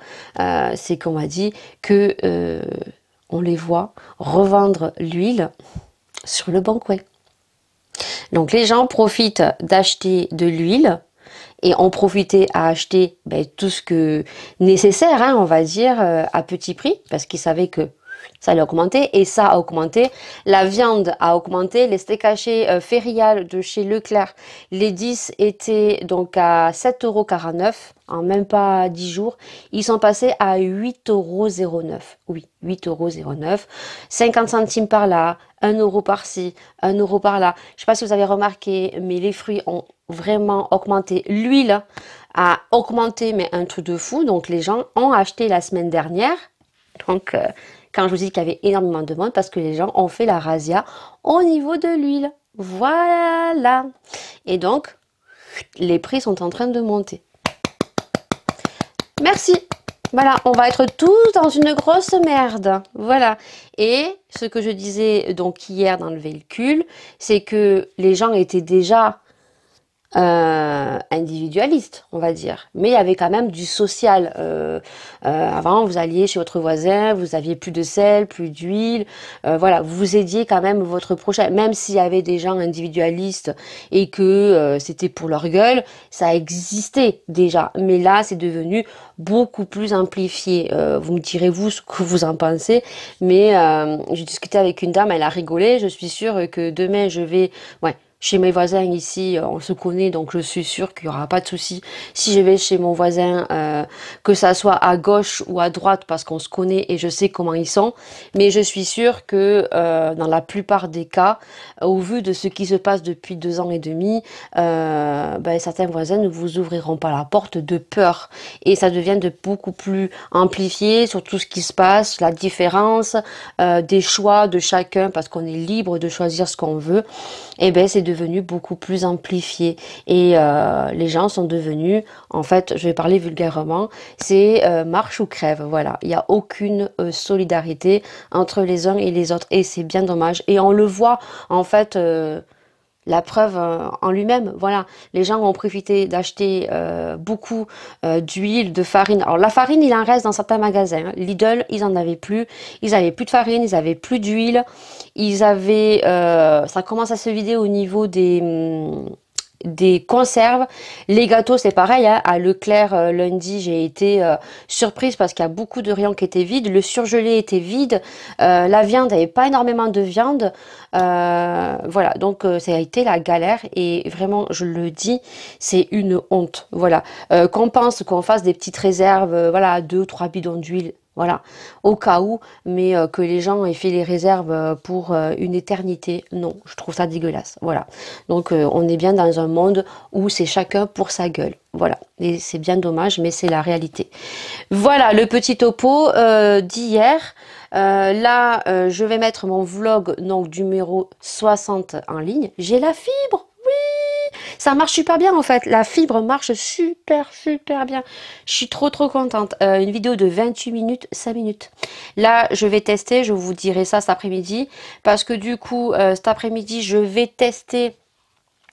c'est qu'on m'a dit que on les voit revendre l'huile sur le bon coin. Donc les gens profitent d'acheter de l'huile et ont profité à acheter tout ce que nécessaire, hein, on va dire, à petit prix, parce qu'ils savaient que ça allait augmenter, et ça a augmenté. La viande a augmenté, les steaks hachés Ferial de chez Leclerc, les 10 étaient donc à 7,49 € en même pas 10 jours. Ils sont passés à 8,09 €. Oui, 8,09 €. 50 centimes par là, 1 € par-ci, 1 € par-là. Je ne sais pas si vous avez remarqué, mais les fruits ont vraiment augmenté. L'huile a augmenté, mais un truc de fou. Donc les gens ont acheté la semaine dernière. Donc quand je vous dis qu'il y avait énormément de monde, parce que les gens ont fait la razzia au niveau de l'huile. Voilà. Et donc, les prix sont en train de monter. Merci. Voilà, on va être tous dans une grosse merde. Voilà. Et ce que je disais donc hier dans le véhicule, c'est que les gens étaient déjà individualiste, on va dire. Mais il y avait quand même du social. Avant, vous alliez chez votre voisin, vous aviez plus de sel, plus d'huile. Voilà, vous aidiez quand même votre prochain. Même s'il y avait des gens individualistes et que c'était pour leur gueule, ça existait déjà. Mais là, c'est devenu beaucoup plus amplifié. Vous me direz, vous, ce que vous en pensez. Mais j'ai discuté avec une dame, elle a rigolé. Je suis sûre que demain, je vais... Ouais, chez mes voisins ici, on se connaît, donc je suis sûre qu'il n'y aura pas de souci. Si je vais chez mon voisin, que ça soit à gauche ou à droite, parce qu'on se connaît et je sais comment ils sont, mais je suis sûre que dans la plupart des cas, au vu de ce qui se passe depuis 2 ans et demi, certains voisins ne vous ouvriront pas la porte de peur. Et ça devient de beaucoup plus amplifié sur tout ce qui se passe, la différence des choix de chacun, parce qu'on est libre de choisir ce qu'on veut. Et c'est devenu beaucoup plus amplifié et les gens sont devenus, en fait, je vais parler vulgairement, c'est marche ou crève, voilà. Il n'y a aucune solidarité entre les uns et les autres et c'est bien dommage. Et on le voit, en fait, la preuve en lui-même, voilà. Les gens ont profité d'acheter beaucoup d'huile, de farine. Alors la farine, il en reste dans certains magasins. Lidl, ils en avaient plus. Ils avaient plus de farine, ils avaient plus d'huile. Ils avaient, ça commence à se vider au niveau des conserves. Les gâteaux, c'est pareil, hein. À Leclerc, lundi, j'ai été surprise parce qu'il y a beaucoup de rayons qui étaient vides. Le surgelé était vide. La viande, il n'y avait pas énormément de viande. Voilà, donc ça a été la galère et vraiment, je le dis, c'est une honte. Voilà, qu'on pense qu'on fasse des petites réserves, voilà, 2 ou 3 bidons d'huile. Voilà, au cas où, mais que les gens aient fait les réserves pour une éternité, non, je trouve ça dégueulasse. Voilà, donc on est bien dans un monde où c'est chacun pour sa gueule. Voilà, et c'est bien dommage, mais c'est la réalité. Voilà, le petit topo d'hier. Là, je vais mettre mon vlog donc numéro 60 en ligne. J'ai la fibre, oui, ça marche super bien en fait. La fibre marche super bien. Je suis trop contente. Une vidéo de 28 minutes, 5 minutes. Là, je vais tester, je vous dirai ça cet après-midi. Parce que du coup, cet après-midi, je vais tester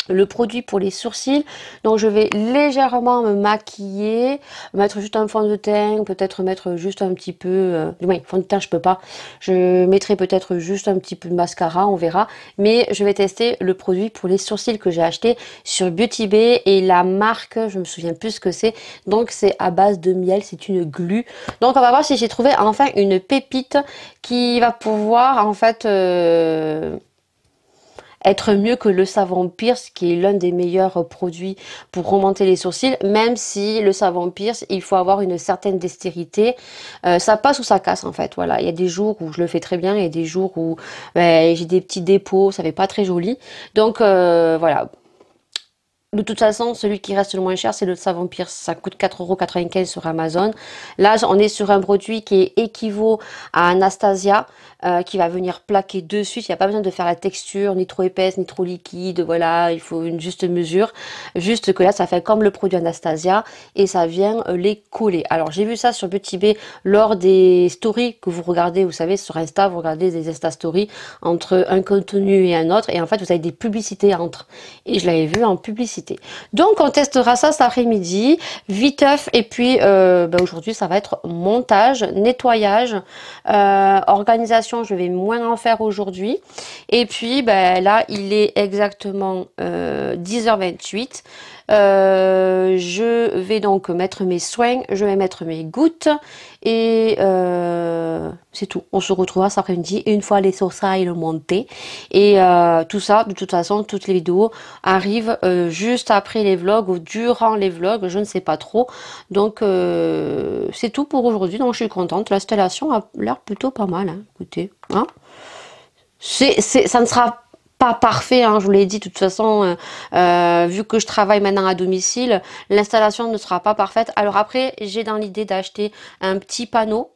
le produit pour les sourcils. Donc je vais légèrement me maquiller, mettre juste un fond de teint, peut-être mettre juste un petit peu du moins fond de teint je peux pas, je mettrai peut-être juste un petit peu de mascara, on verra, mais je vais tester le produit pour les sourcils que j'ai acheté sur Beauty Bay et la marque, je me souviens plus ce que c'est, donc c'est à base de miel, c'est une glu. Donc on va voir si j'ai trouvé enfin une pépite qui va pouvoir en fait être mieux que le savon Pierce, qui est l'un des meilleurs produits pour remonter les sourcils, même si le savon Pierce, il faut avoir une certaine dextérité. Ça passe ou ça casse en fait, voilà. Il y a des jours où je le fais très bien, et des jours où j'ai des petits dépôts, ça fait pas très joli. Donc voilà. De toute façon, celui qui reste le moins cher, c'est le savon Pierce. Ça coûte 4,95 € sur Amazon. Là, on est sur un produit qui équivaut à Anastasia, qui va venir plaquer de suite. Il n'y a pas besoin de faire la texture, ni trop épaisse, ni trop liquide. Voilà, il faut une juste mesure. Juste que là, ça fait comme le produit Anastasia et ça vient les coller. Alors, j'ai vu ça sur Beauty Bay lors des stories que vous regardez. Vous savez, sur Insta, vous regardez des Insta Stories entre un contenu et un autre. Et en fait, vous avez des publicités entre. Et je l'avais vu en publicité. Donc on testera ça cet après-midi, viteuf, et puis aujourd'hui ça va être montage, nettoyage, organisation, je vais moins en faire aujourd'hui. Et puis là il est exactement 10h28. Je vais donc mettre mes soins, je vais mettre mes gouttes et c'est tout. On se retrouvera cet après-midi une fois les sourcils montés et tout ça. De toute façon, toutes les vidéos arrivent juste après les vlogs ou durant les vlogs, je ne sais pas trop. Donc c'est tout pour aujourd'hui. Donc je suis contente. L'installation a l'air plutôt pas mal. Hein. Écoutez, hein, ça ne sera pas parfait, hein, je vous l'ai dit, de toute façon, vu que je travaille maintenant à domicile, l'installation ne sera pas parfaite. Alors après, j'ai dans l'idée d'acheter un petit panneau.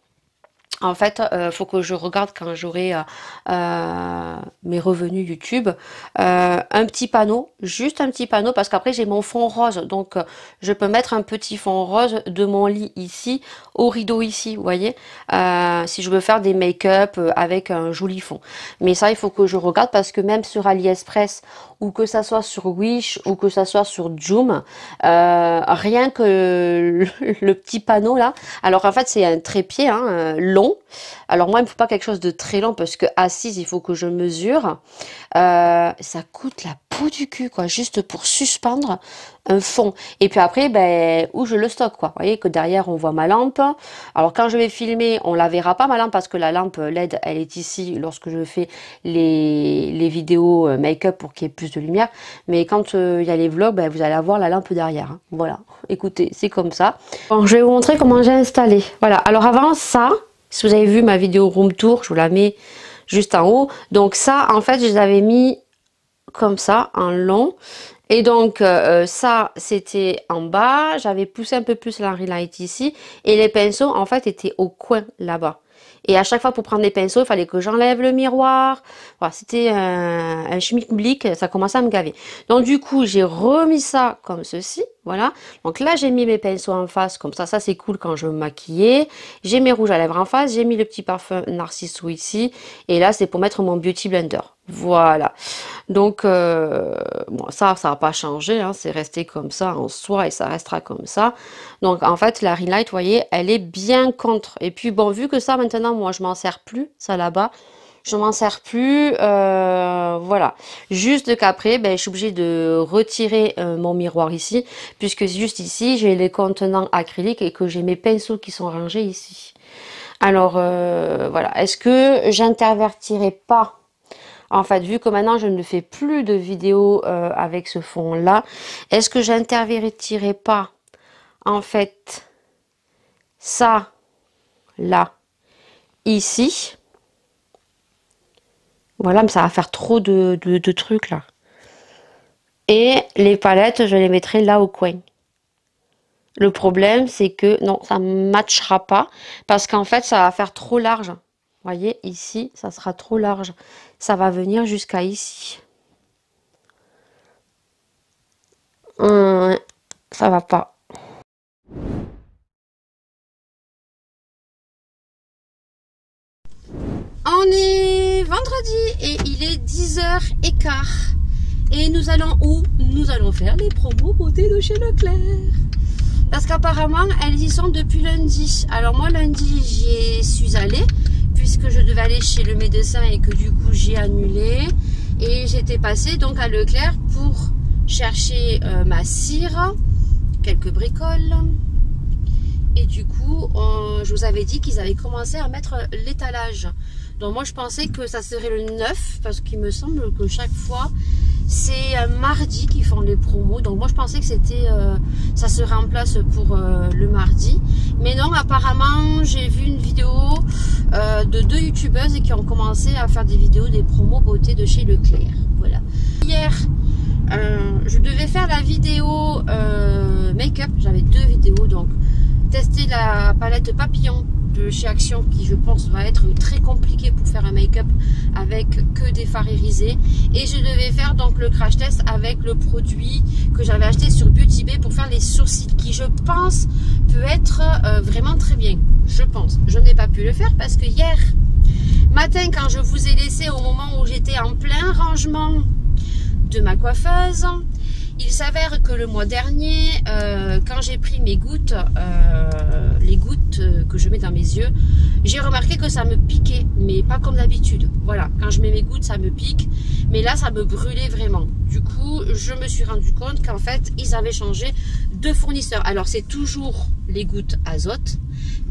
En fait, faut que je regarde quand j'aurai mes revenus YouTube. Un petit panneau, juste un petit panneau, parce qu'après j'ai mon fond rose. Donc je peux mettre un petit fond rose de mon lit ici, au rideau ici, vous voyez. Si je veux faire des make-up avec un joli fond. Mais ça, il faut que je regarde, parce que même sur AliExpress, ou que ça soit sur Wish, ou que ça soit sur Joom, rien que le petit panneau là. Alors en fait, c'est un trépied hein, long. Alors moi, il ne faut pas quelque chose de très long, parce que assise, il faut que je mesure. Ça coûte la peau du cul, quoi, juste pour suspendre un fond. Et puis après, où je le stocke, quoi. Vous voyez que derrière, on voit ma lampe. Alors quand je vais filmer, on la verra pas, ma lampe, parce que la lampe LED, elle est ici lorsque je fais les vidéos make-up pour qu'il y ait plus de lumière. Mais quand il y a les vlogs, vous allez avoir la lampe derrière. Hein. Voilà, écoutez, c'est comme ça. Bon, je vais vous montrer comment j'ai installé. Voilà, alors avant ça, si vous avez vu ma vidéo room tour, je vous la mets juste en haut. Donc ça, en fait, je les avais mis comme ça, en long. Et donc, ça, c'était en bas. J'avais poussé un peu plus la light ici. Et les pinceaux, en fait, étaient au coin, là-bas. Et à chaque fois, pour prendre les pinceaux, il fallait que j'enlève le miroir. Voilà, c'était un schmilblick, ça commençait à me gaver. Donc, du coup, j'ai remis ça comme ceci. Voilà. Donc là, j'ai mis mes pinceaux en face, comme ça. Ça, c'est cool quand je veux me maquiller. J'ai mes rouges à lèvres en face. J'ai mis le petit parfum Narciso ici. Et là, c'est pour mettre mon Beauty Blender. Voilà. Donc, bon, ça n'a pas changé. Hein, c'est resté comme ça en soi et ça restera comme ça. Donc, en fait, la ring light, vous voyez, elle est bien contre. Et puis, bon, vu que ça, maintenant, moi, je m'en sers plus, ça là-bas. Je m'en sers plus, voilà. Juste qu'après, je suis obligée de retirer mon miroir ici, puisque juste ici, j'ai les contenants acryliques et que j'ai mes pinceaux qui sont rangés ici. Alors, voilà. Est-ce que j'intervertirai pas? En fait, vu que maintenant, je ne fais plus de vidéos avec ce fond-là, est-ce que j'intervertirai pas, en fait, ça, là, ici? Voilà, mais ça va faire trop de trucs là. Et les palettes, je les mettrai là au coin. Le problème, c'est que non, ça ne matchera pas. Parce qu'en fait, ça va faire trop large. Vous voyez, ici, ça sera trop large. Ça va venir jusqu'à ici. Ça va pas. On est vendredi et il est 10h15. Et nous allons où? Nous allons faire les promos beauté de chez Leclerc. Parce qu'apparemment, elles y sont depuis lundi. Alors moi, lundi, j'y suis allée, puisque je devais aller chez le médecin et que du coup, j'ai annulé. Et j'étais passée donc à Leclerc pour chercher ma cire, quelques bricoles. Et du coup, je vous avais dit qu'ils avaient commencé à mettre l'étalage. Donc moi je pensais que ça serait le 9 parce qu'il me semble que chaque fois c'est un mardi qu'ils font les promos. Donc moi je pensais que c'était ça serait en place pour le mardi. Mais non, apparemment j'ai vu une vidéo de 2 youtubeuses qui ont commencé à faire des vidéos des promos beauté de chez Leclerc. Voilà. Hier je devais faire la vidéo make-up. J'avais 2 vidéos, donc tester la palette papillon de chez Action qui je pense va être très compliqué pour faire un make-up avec que des fards irisés, et je devais faire donc le crash test avec le produit que j'avais acheté sur Beauty Bay pour faire les sourcils qui je pense peut être vraiment très bien. Je pense, je n'ai pas pu le faire parce que hier matin quand je vous ai laissé au moment où j'étais en plein rangement de ma coiffeuse, il s'avère que le mois dernier, quand j'ai pris mes gouttes, les gouttes que je mets dans mes yeux, j'ai remarqué que ça me piquait, mais pas comme d'habitude. Voilà, quand je mets mes gouttes, ça me pique, mais là, ça me brûlait vraiment. Du coup, je me suis rendu compte qu'en fait, ils avaient changé de fournisseur. Alors, c'est toujours les gouttes Azote,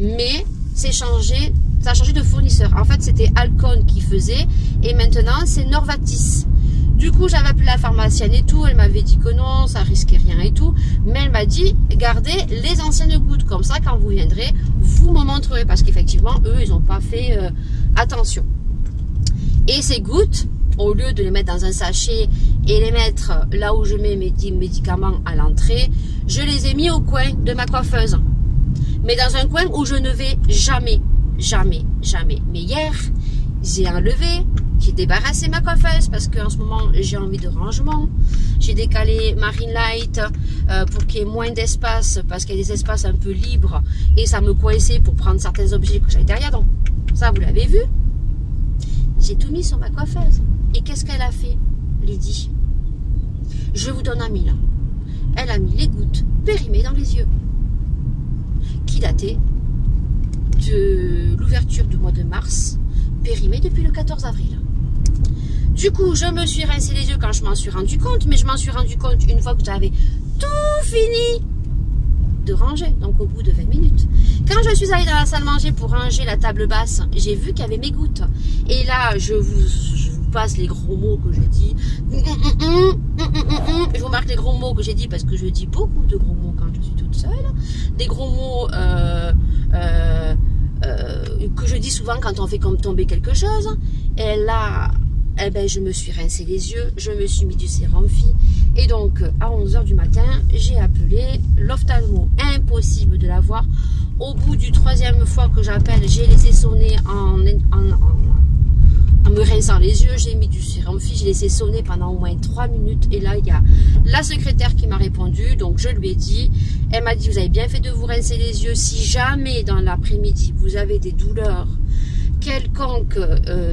mais c'est changé, ça a changé de fournisseur. En fait, c'était Alcon qui faisait, et maintenant, c'est Norvatis. Du coup, j'avais appelé la pharmacienne et tout, elle m'avait dit que non, ça risquait rien et tout, mais elle m'a dit, gardez les anciennes gouttes, comme ça, quand vous viendrez, vous me montrerez, parce qu'effectivement, eux, ils n'ont pas fait attention. Et ces gouttes, au lieu de les mettre dans un sachet et les mettre là où je mets mes médicaments à l'entrée, je les ai mis au coin de ma coiffeuse. Mais dans un coin où je ne vais jamais, jamais, jamais. Mais hier, j'ai enlevé, j'ai débarrassé ma coiffeuse parce qu'en ce moment j'ai envie de rangement. J'ai décalé Marine Light pour qu'il y ait moins d'espace parce qu'il y a des espaces un peu libres et ça me coinçait pour prendre certains objets que j'avais derrière. Donc ça vous l'avez vu. J'ai tout mis sur ma coiffeuse. Et qu'est-ce qu'elle a fait, Lydie? Je vous donne un mille. Elle a mis les gouttes périmées dans les yeux qui dataient de l'ouverture du mois de mars, périmées depuis le 14 avril. Du coup, je me suis rincé les yeux quand je m'en suis rendu compte, mais je m'en suis rendu compte une fois que j'avais tout fini de ranger, donc au bout de 20 minutes. Quand je suis allée dans la salle manger pour ranger la table basse, j'ai vu qu'il y avait mes gouttes. Et là, je vous passe les gros mots que j'ai dit. Je vous marque les gros mots que j'ai dit parce que je dis beaucoup de gros mots quand je suis toute seule. Des gros mots que je dis souvent quand on fait comme tomber quelque chose. Et là, eh ben, je me suis rincé les yeux, je me suis mis du sérum Phi. Et donc, à 11 h du matin, j'ai appelé l'ophtalmo. Impossible de l'avoir. Au bout du 3e fois que j'appelle, j'ai laissé sonner en me rinçant les yeux. J'ai mis du sérum Phi, j'ai laissé sonner pendant au moins 3 minutes. Et là, il y a la secrétaire qui m'a répondu. Donc, je lui ai dit, elle m'a dit, vous avez bien fait de vous rincer les yeux. Si jamais, dans l'après-midi, vous avez des douleurs quelconques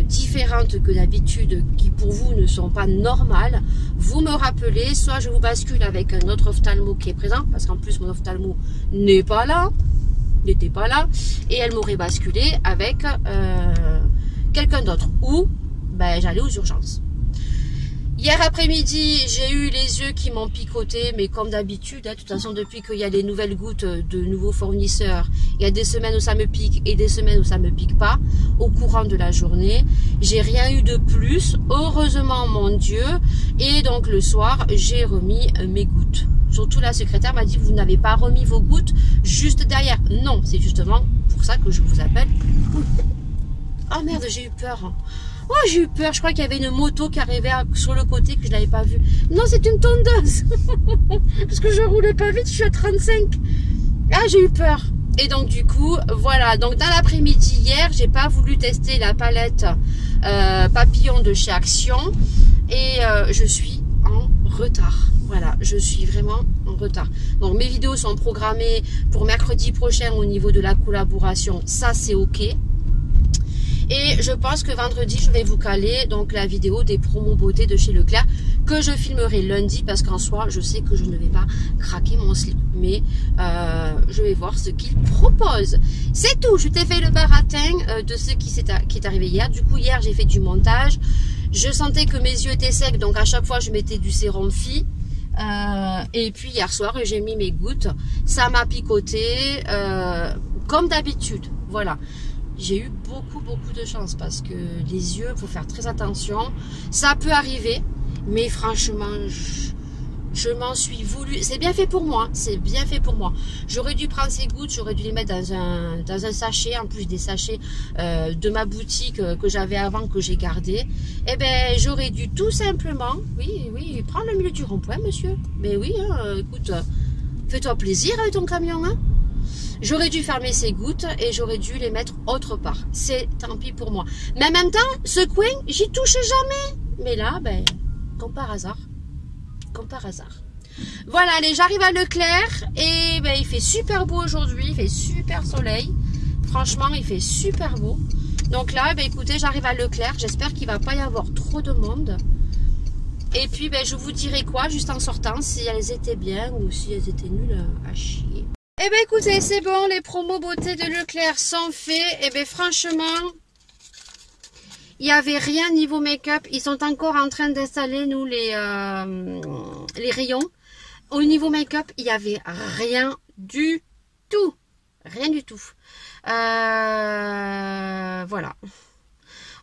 différentes que d'habitude, qui pour vous ne sont pas normales, vous me rappelez, soit je vous bascule avec un autre ophtalmo qui est présent, parce qu'en plus mon ophtalmo n'était pas là, et elle m'aurait basculé avec quelqu'un d'autre, ou ben, j'allais aux urgences. Hier après-midi, j'ai eu les yeux qui m'ont picoté, mais comme d'habitude, hein, de toute façon, depuis qu'il y a des nouvelles gouttes de nouveaux fournisseurs, il y a des semaines où ça me pique et des semaines où ça me pique pas, au courant de la journée. J'ai rien eu de plus, heureusement, mon Dieu. Et donc, le soir, j'ai remis mes gouttes. Surtout, la secrétaire m'a dit, vous n'avez pas remis vos gouttes juste derrière. Non, c'est justement pour ça que je vous appelle. Oh merde, j'ai eu peur. Oh, j'ai eu peur, je crois qu'il y avait une moto qui arrivait sur le côté que je n'avais pas vue. Non, c'est une tondeuse. Parce que je roulais pas vite, je suis à 35. Ah, j'ai eu peur. Et donc du coup, voilà. Donc dans l'après-midi hier, j'ai pas voulu tester la palette papillon de chez Action. Et je suis en retard. Voilà, je suis vraiment en retard. Donc mes vidéos sont programmées pour mercredi prochain au niveau de la collaboration. Ça, c'est ok. Et je pense que vendredi, je vais vous caler donc la vidéo des promos beauté de chez Leclerc que je filmerai lundi parce qu'en soi, je sais que je ne vais pas craquer mon slip. Mais je vais voir ce qu'il propose. C'est tout. Je t'ai fait le baratin de ce qui est arrivé hier. Du coup, hier, j'ai fait du montage. Je sentais que mes yeux étaient secs. Donc, à chaque fois, je mettais du sérum Phi. Et puis, hier soir, j'ai mis mes gouttes. Ça m'a picoté comme d'habitude. Voilà. J'ai eu beaucoup de chance parce que les yeux, faut faire très attention. Ça peut arriver, mais franchement, je m'en suis voulu. C'est bien fait pour moi, c'est bien fait pour moi. J'aurais dû prendre ces gouttes, j'aurais dû les mettre dans un sachet, en plus des sachets de ma boutique que j'avais avant, que j'ai gardé. Eh ben, j'aurais dû tout simplement, oui, prendre le milieu du rond-point, monsieur. Mais oui, hein, écoute, fais-toi plaisir avec ton camion, hein. J'aurais dû fermer ces gouttes et j'aurais dû les mettre autre part. C'est tant pis pour moi. Mais en même temps, ce coin, j'y touche jamais. Mais là, ben, comme par hasard. Comme par hasard. Voilà, allez, j'arrive à Leclerc et ben, il fait super beau aujourd'hui. Il fait super soleil. Franchement, il fait super beau. Donc là, ben, écoutez, j'arrive à Leclerc. J'espère qu'il ne va pas y avoir trop de monde. Et puis, ben, je vous dirai quoi, juste en sortant, si elles étaient bien ou si elles étaient nulles à chier. Eh bien écoutez, c'est bon, les promos beauté de Leclerc sont faits. Eh bien franchement, il n'y avait rien niveau make-up. Ils sont encore en train d'installer, nous, les rayons. Au niveau make-up, il n'y avait rien du tout. Rien du tout. Voilà.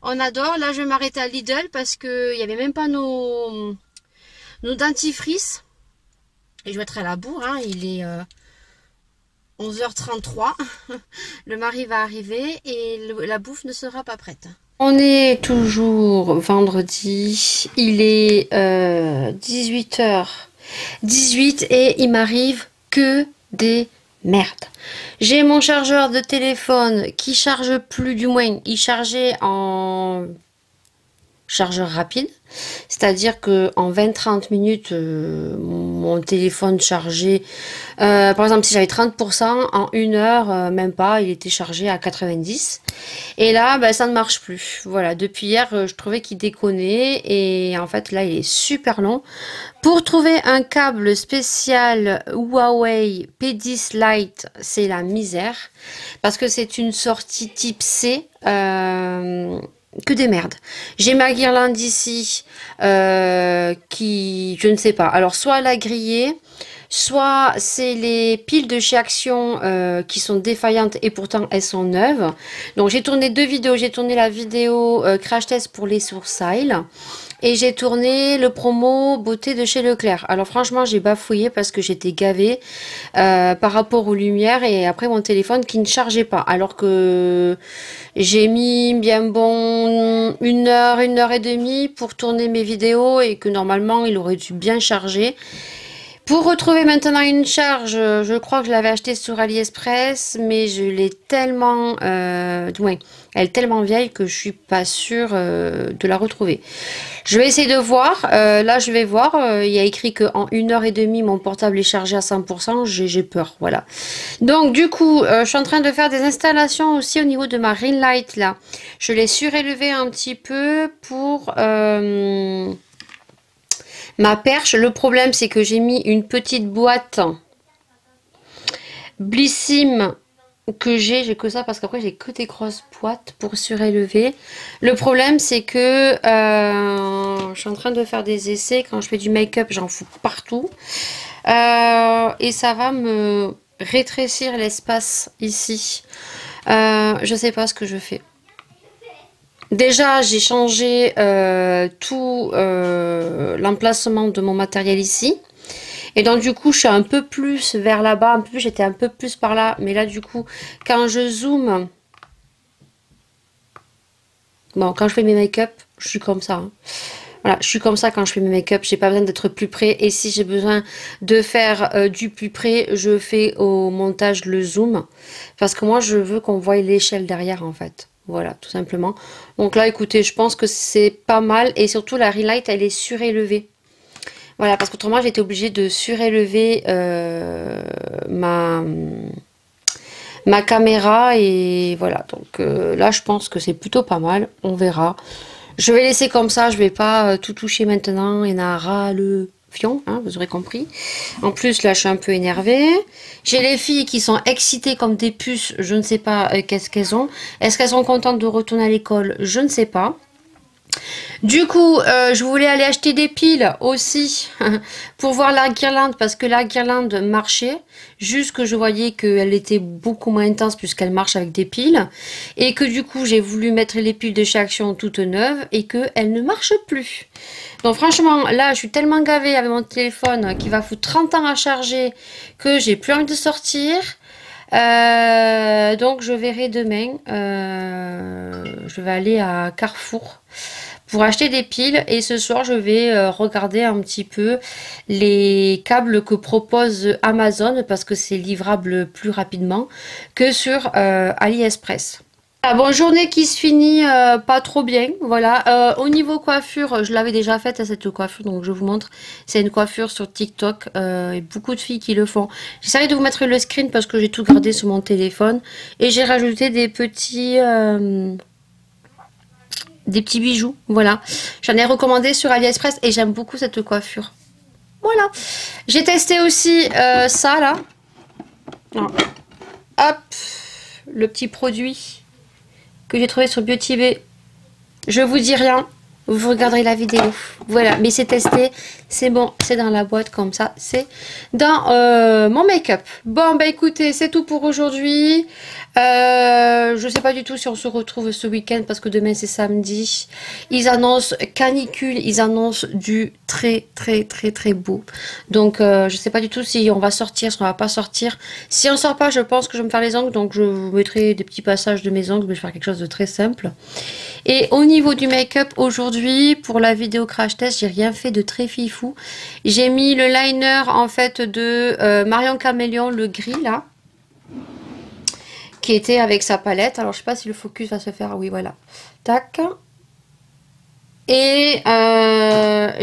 On adore. Là, je vais m'arrêter à Lidl parce qu'il n'y avait même pas nos dentifrices. Et je vais être à la bourre, hein. Il est... 11h33, le mari va arriver et la bouffe ne sera pas prête. On est toujours vendredi, il est 18h18 et il m'arrive que des merdes. J'ai mon chargeur de téléphone qui charge plus, du moins il chargeait en chargeur rapide, c'est-à-dire que en 20-30 minutes mon téléphone chargé, par exemple si j'avais 30%, en 1 heure, même pas, il était chargé à 90, et là ben, ça ne marche plus. Voilà, depuis hier je trouvais qu'il déconnait et en fait là il est super long. Pour trouver un câble spécial Huawei P10 Lite, c'est la misère parce que c'est une sortie type C, que des merdes. J'ai ma guirlande ici qui, je ne sais pas. Alors soit elle a grillé, soit c'est les piles de chez Action qui sont défaillantes et pourtant elles sont neuves. Donc j'ai tourné 2 vidéos. J'ai tourné la vidéo crash test pour les sourcils et j'ai tourné le promo beauté de chez Leclerc. Alors franchement j'ai bafouillé parce que j'étais gavée par rapport aux lumières et après mon téléphone qui ne chargeait pas. Alors que j'ai mis bien bon 1 heure, 1 heure et demie pour tourner mes vidéos et que normalement il aurait dû bien charger. Pour retrouver maintenant une charge, je crois que je l'avais acheté sur AliExpress, mais je l'ai tellement, ouais, elle est tellement vieille que je suis pas sûre de la retrouver. Je vais essayer de voir. Là, je vais voir. Il y a écrit qu'en 1 heure et demie, mon portable est chargé à 100%. J'ai peur, voilà. Donc, du coup, je suis en train de faire des installations aussi au niveau de ma ring light là. Je l'ai surélevé un petit peu pour ma perche. Le problème, c'est que j'ai mis une petite boîte Blissim que j'ai que ça parce qu'après j'ai que des grosses boîtes pour surélever. Le problème, c'est que je suis en train de faire des essais. Quand je fais du make-up, j'en fous partout. Et ça va me rétrécir l'espace ici. Je sais pas ce que je fais. Déjà, j'ai changé tout l'emplacement de mon matériel ici. Et donc, du coup, je suis un peu plus vers là-bas. Un peu plus, j'étais un peu plus par là. Mais là, du coup, quand je zoome... Bon, quand je fais mes make-up, je suis comme ça. Hein. Voilà, je suis comme ça quand je fais mes make-up. J'ai pas besoin d'être plus près. Et si j'ai besoin de faire du plus près, je fais au montage le zoom. Parce que moi, je veux qu'on voie l'échelle derrière, en fait. Voilà, tout simplement. Donc là, écoutez, je pense que c'est pas mal. Et surtout, la ring light, elle est surélevée. Voilà, parce qu'autrement, j'étais obligée de surélever ma caméra. Et voilà, donc là, je pense que c'est plutôt pas mal. On verra. Je vais laisser comme ça. Je vais pas tout toucher maintenant. Il y en a ras le fion, hein, vous aurez compris. En plus, là, je suis un peu énervée. J'ai les filles qui sont excitées comme des puces. Je ne sais pas qu'est-ce qu'elles ont. Est-ce qu'elles sont contentes de retourner à l'école? Je ne sais pas. Du coup, je voulais aller acheter des piles aussi pour voir la guirlande parce que la guirlande marchait. Juste que je voyais qu'elle était beaucoup moins intense puisqu'elle marche avec des piles. Et que du coup, j'ai voulu mettre les piles de chez Action toutes neuves et qu'elles ne marchent plus. Donc franchement, là, je suis tellement gavée avec mon téléphone qui va foutre 30 ans à charger que j'ai plus envie de sortir. Donc je verrai demain. Je vais aller à Carrefour pour acheter des piles et ce soir je vais regarder un petit peu les câbles que propose Amazon parce que c'est livrable plus rapidement que sur AliExpress. Ah, bonne journée qui se finit pas trop bien, voilà. Au niveau coiffure, je l'avais déjà faite à cette coiffure, donc je vous montre. C'est une coiffure sur TikTok, et beaucoup de filles qui le font. J'essaie de vous mettre le screen parce que j'ai tout gardé sur mon téléphone. Et j'ai rajouté des petits bijoux, voilà. J'en ai recommandé sur AliExpress et j'aime beaucoup cette coiffure. Voilà. J'ai testé aussi ça, là. Alors, hop, le petit produit que j'ai trouvé sur BeautyBay. Je vous dis rien, vous regarderez la vidéo. Voilà, mais c'est testé, c'est bon, c'est dans la boîte comme ça, c'est dans mon make-up. Bon, bah écoutez, c'est tout pour aujourd'hui. Je sais pas du tout si on se retrouve ce week-end parce que demain c'est samedi. Ils annoncent canicule, ils annoncent du très beau. Donc je sais pas du tout si on va sortir, si on va pas sortir. Si on sort pas, je pense que je vais me faire les ongles, donc je vous mettrai des petits passages de mes ongles, mais je vais faire quelque chose de très simple. Et au niveau du make-up aujourd'hui, pour la vidéo crash test, j'ai rien fait de très fifou. J'ai mis le liner en fait de Marion Caméléon, le gris là, qui était avec sa palette. Alors je sais pas si le focus va se faire. Oui, voilà. Tac. Et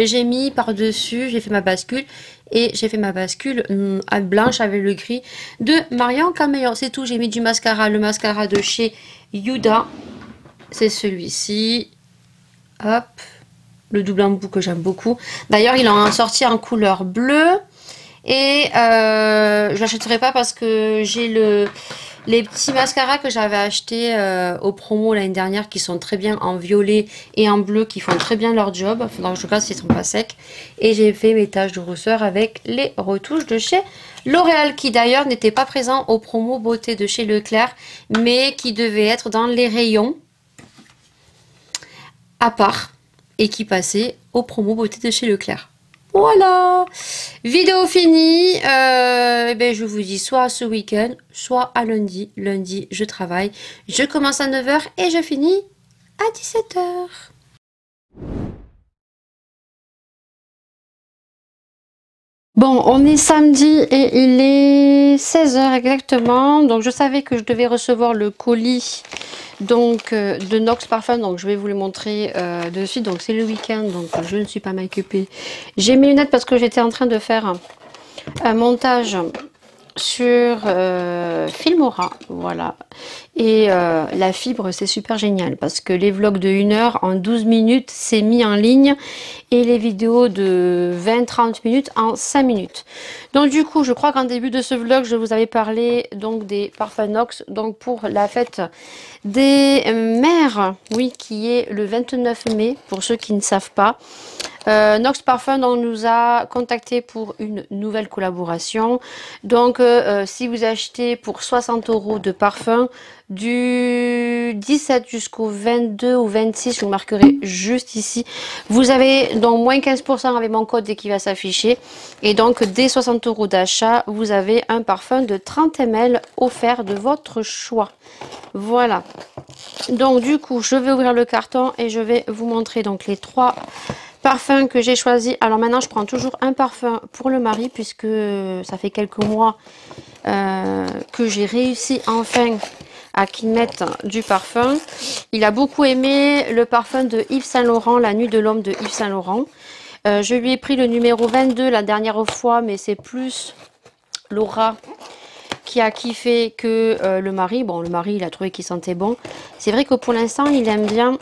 j'ai mis par-dessus, j'ai fait ma bascule. Et j'ai fait ma bascule blanche avec le gris de Marion Caméléon. C'est tout. J'ai mis du mascara. Le mascara de chez Huda. C'est celui-ci. Hop. Le double embout que j'aime beaucoup. D'ailleurs, il en a sorti en couleur bleue. Et je l'achèterai pas parce que j'ai les petits mascaras que j'avais achetés au promo l'année dernière qui sont très bien en violet et en bleu, qui font très bien leur job. Il faudra que je regarde s'ils sont pas secs. Et j'ai fait mes taches de rousseur avec les retouches de chez L'Oréal, qui d'ailleurs n'était pas présent au promo beauté de chez Leclerc, mais qui devait être dans les rayons à part et qui passait au promo beauté de chez Leclerc. Voilà, vidéo finie. Ben, je vous dis soit ce week-end, soit à lundi. Lundi, je travaille. Je commence à 9 h et je finis à 17 h. Bon, on est samedi et il est 16 h exactement. Donc, je savais que je devais recevoir le colis donc de Nox Parfum, donc je vais vous le montrer de suite. Donc c'est le week-end, donc je ne suis pas m'occuper. J'ai mis une lunettes parce que j'étais en train de faire un montage sur Filmora, voilà. Et la fibre, c'est super génial parce que les vlogs de 1 heure en 12 minutes c'est mis en ligne et les vidéos de 20-30 minutes en 5 minutes. Donc du coup, je crois qu'en début de ce vlog, je vous avais parlé donc des parfums Nox, donc pour la fête des mères, oui, qui est le 29 mai, pour ceux qui ne savent pas. Nox Parfum donc, nous a contacté pour une nouvelle collaboration. Donc si vous achetez pour 60 € de parfum du 17 jusqu'au 22 ou 26, je vous marquerai juste ici, vous avez donc moins 15% avec mon code qui va s'afficher. Et donc dès 60 € d'achat, vous avez un parfum de 30 ml offert de votre choix. Voilà. Donc du coup, je vais ouvrir le carton et je vais vous montrer donc les 3 parfums que j'ai choisi. Alors maintenant, je prends toujours un parfum pour le mari puisque ça fait quelques mois que j'ai réussi enfin à qu'il mette du parfum. Il a beaucoup aimé le parfum de Yves Saint Laurent, La Nuit de l'Homme de Yves Saint Laurent. Je lui ai pris le numéro 22 la dernière fois, mais c'est plus Laura qui a kiffé que le mari. Bon, le mari, il a trouvé qu'il sentait bon. C'est vrai que pour l'instant, il aime bien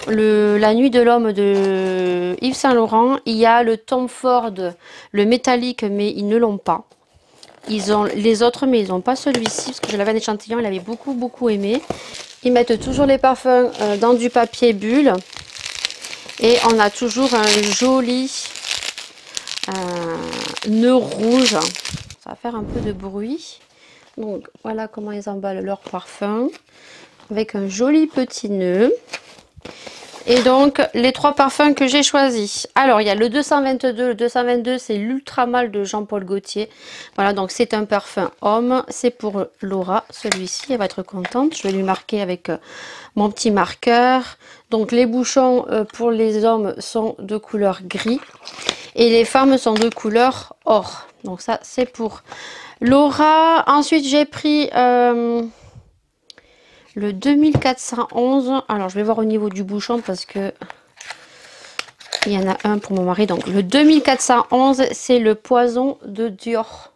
La Nuit de l'Homme de Yves Saint Laurent. Il y a le Tom Ford, le métallique, mais ils ne l'ont pas. Ils ont les autres, mais ils n'ont pas celui-ci, parce que je l'avais un échantillon, il avait beaucoup aimé. Ils mettent toujours les parfums dans du papier bulle. Et on a toujours un joli nœud rouge. Ça va faire un peu de bruit. Donc voilà comment ils emballent leur parfum. Avec un joli petit nœud. Et donc les 3 parfums que j'ai choisis. Alors il y a le 222. Le 222 c'est l'Ultra Mâle de Jean-Paul Gaultier. Voilà, donc c'est un parfum homme. C'est pour Laura. Celui-ci, elle va être contente. Je vais lui marquer avec mon petit marqueur. Donc les bouchons pour les hommes sont de couleur gris. Et les femmes sont de couleur or. Donc ça c'est pour Laura. Ensuite j'ai pris le 2411. Alors je vais voir au niveau du bouchon parce que il y en a un pour mon mari. Donc le 2411 c'est le Poison de Dior.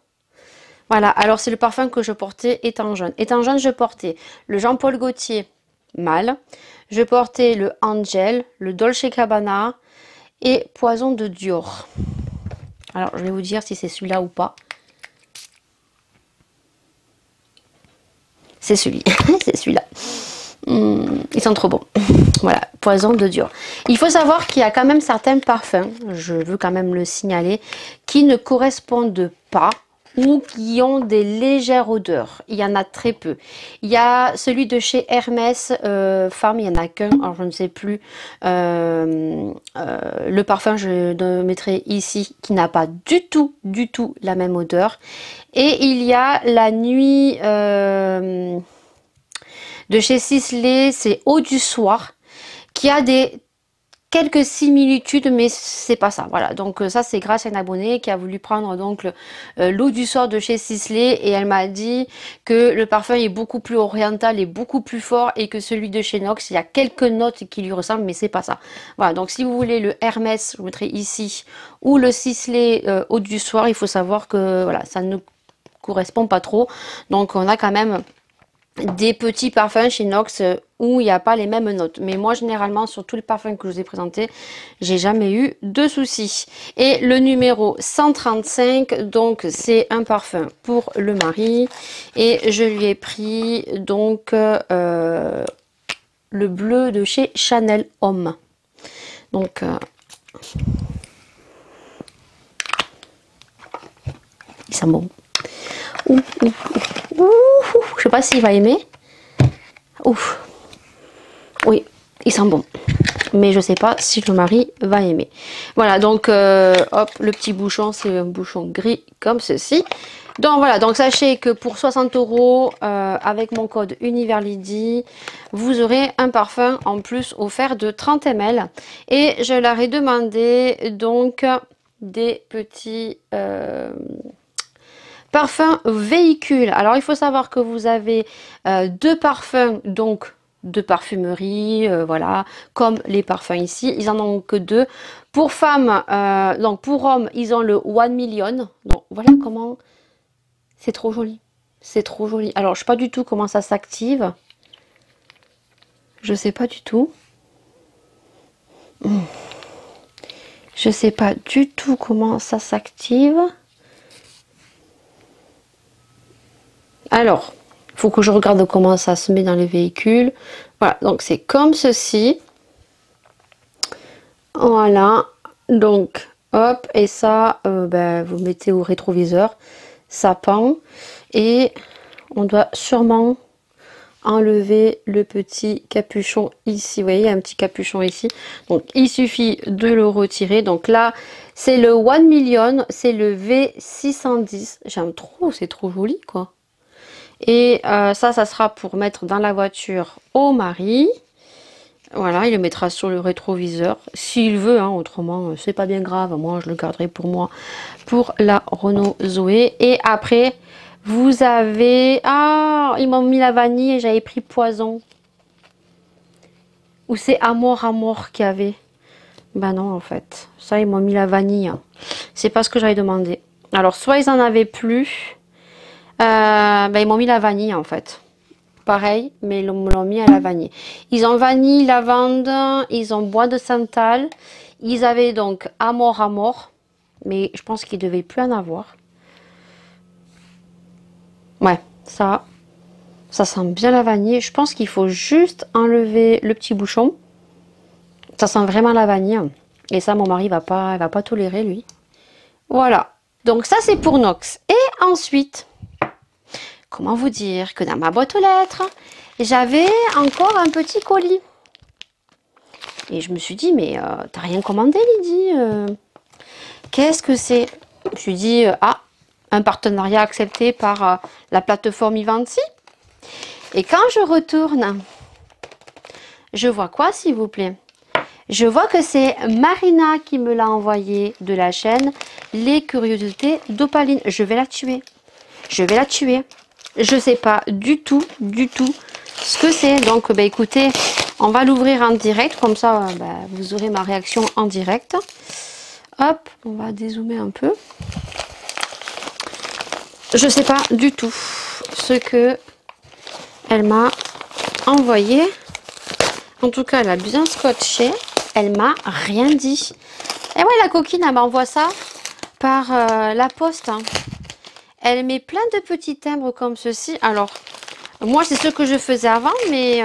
Voilà, alors c'est le parfum que je portais étant jeune. Étant jeune je portais le Jean-Paul Gaultier mâle. Je portais le Angel, le Dolce Gabbana et Poison de Dior. Alors je vais vous dire si c'est celui-là ou pas. C'est celui, c'est celui-là. Ils sont trop bons. Voilà, Poison de Dior. Il faut savoir qu'il y a quand même certains parfums, je veux quand même le signaler, qui ne correspondent pas ou qui ont des légères odeurs. Il y en a très peu. Il y a celui de chez Hermès, femme, il n'y en a qu'un, alors je ne sais plus. Le parfum, je le mettrai ici, qui n'a pas du tout la même odeur. Et il y a la nuit de chez Sisley, c'est Eau du Soir, qui a quelques similitudes, mais c'est pas ça. Voilà, donc ça c'est grâce à un abonné qui a voulu prendre donc l'Eau du Soir de chez Sisley et elle m'a dit que le parfum est beaucoup plus oriental et beaucoup plus fort et que celui de chez Nox, il y a quelques notes qui lui ressemblent, mais c'est pas ça. Voilà, donc si vous voulez le Hermès, je vous mettrai ici, ou le Sisley Eau du Soir, il faut savoir que voilà, ça ne correspond pas trop. Donc on a quand même des petits parfums chez Nox où il n'y a pas les mêmes notes. Mais moi, généralement, sur tous les parfums que je vous ai présentés, j'ai jamais eu de soucis. Et le numéro 135, donc c'est un parfum pour le mari. Et je lui ai pris donc le bleu de chez Chanel Homme. Donc il sent bon. Ouh, ouh, ouh, ouh, je sais pas s'il va aimer. Ouf. Oui, il sent bon. Mais je sais pas si le mari va aimer. Voilà, donc hop, le petit bouchon, c'est un bouchon gris comme ceci. Donc voilà, donc sachez que pour 60 €, avec mon code UniversLydie, vous aurez un parfum en plus offert de 30 ml. Et je leur ai demandé donc des petits parfum véhicule. Alors il faut savoir que vous avez 2 parfums donc de parfumerie, voilà, comme les parfums ici. Ils en ont que 2. Pour femmes, donc pour hommes, ils ont le 1 million. Donc voilà comment c'est trop joli. C'est trop joli. Alors je sais pas du tout comment ça s'active. Je sais pas du tout. Je sais pas du tout comment ça s'active. Alors, il faut que je regarde comment ça se met dans les véhicules. Voilà, donc c'est comme ceci. Voilà, donc hop, et ça, vous mettez au rétroviseur, ça pend. Et on doit sûrement enlever le petit capuchon ici. Vous voyez, il y a un petit capuchon ici. Donc il suffit de le retirer. Donc là, c'est le 1 million, c'est le V610. J'aime trop, c'est trop joli quoi. Et ça sera pour mettre dans la voiture au mari. Voilà, il le mettra sur le rétroviseur s'il veut, hein, autrement c'est pas bien grave. Moi je le garderai pour moi, pour la Renault Zoé. Et après vous avez, ah, ils m'ont mis la vanille et j'avais pris Poison. Ou c'est Amor qu'il y avait. Ben non en fait, ça ils m'ont mis la vanille. C'est pas ce que j'avais demandé. Alors soit ils en avaient plus, ils m'ont mis la vanille en fait. Pareil, mais ils me l'ont mis à la vanille. Ils ont vanille, lavande, ils ont bois de santal. Ils avaient donc Amor, mais je pense qu'ils ne devaient plus en avoir. Ouais, ça sent bien la vanille. Je pense qu'il faut juste enlever le petit bouchon. Ça sent vraiment la vanille. Et ça, mon mari va pas tolérer, lui. Voilà. Donc ça, c'est pour Nox. Et ensuite, comment vous dire que dans ma boîte aux lettres, j'avais encore un petit colis. Et je me suis dit, mais t'as rien commandé, Lydie qu'est-ce que c'est? Je me suis dit, ah, un partenariat accepté par la plateforme Ivanti. Et quand je retourne, je vois quoi, s'il vous plaît? Je vois que c'est Marina qui me l'a envoyé de la chaîne Les Curiosités d'Opaline. Je vais la tuer. Je vais la tuer. Je sais pas du tout ce que c'est. Donc, bah, écoutez, on va l'ouvrir en direct. Comme ça, bah, vous aurez ma réaction en direct. Hop, on va dézoomer un peu. Je sais pas du tout ce que elle m'a envoyé. En tout cas, elle a bien scotché. Elle m'a rien dit. Et ouais, la coquine, elle m'envoie ça par la poste. Hein. Elle met plein de petits timbres comme ceci. Alors, moi, c'est ce que je faisais avant, mais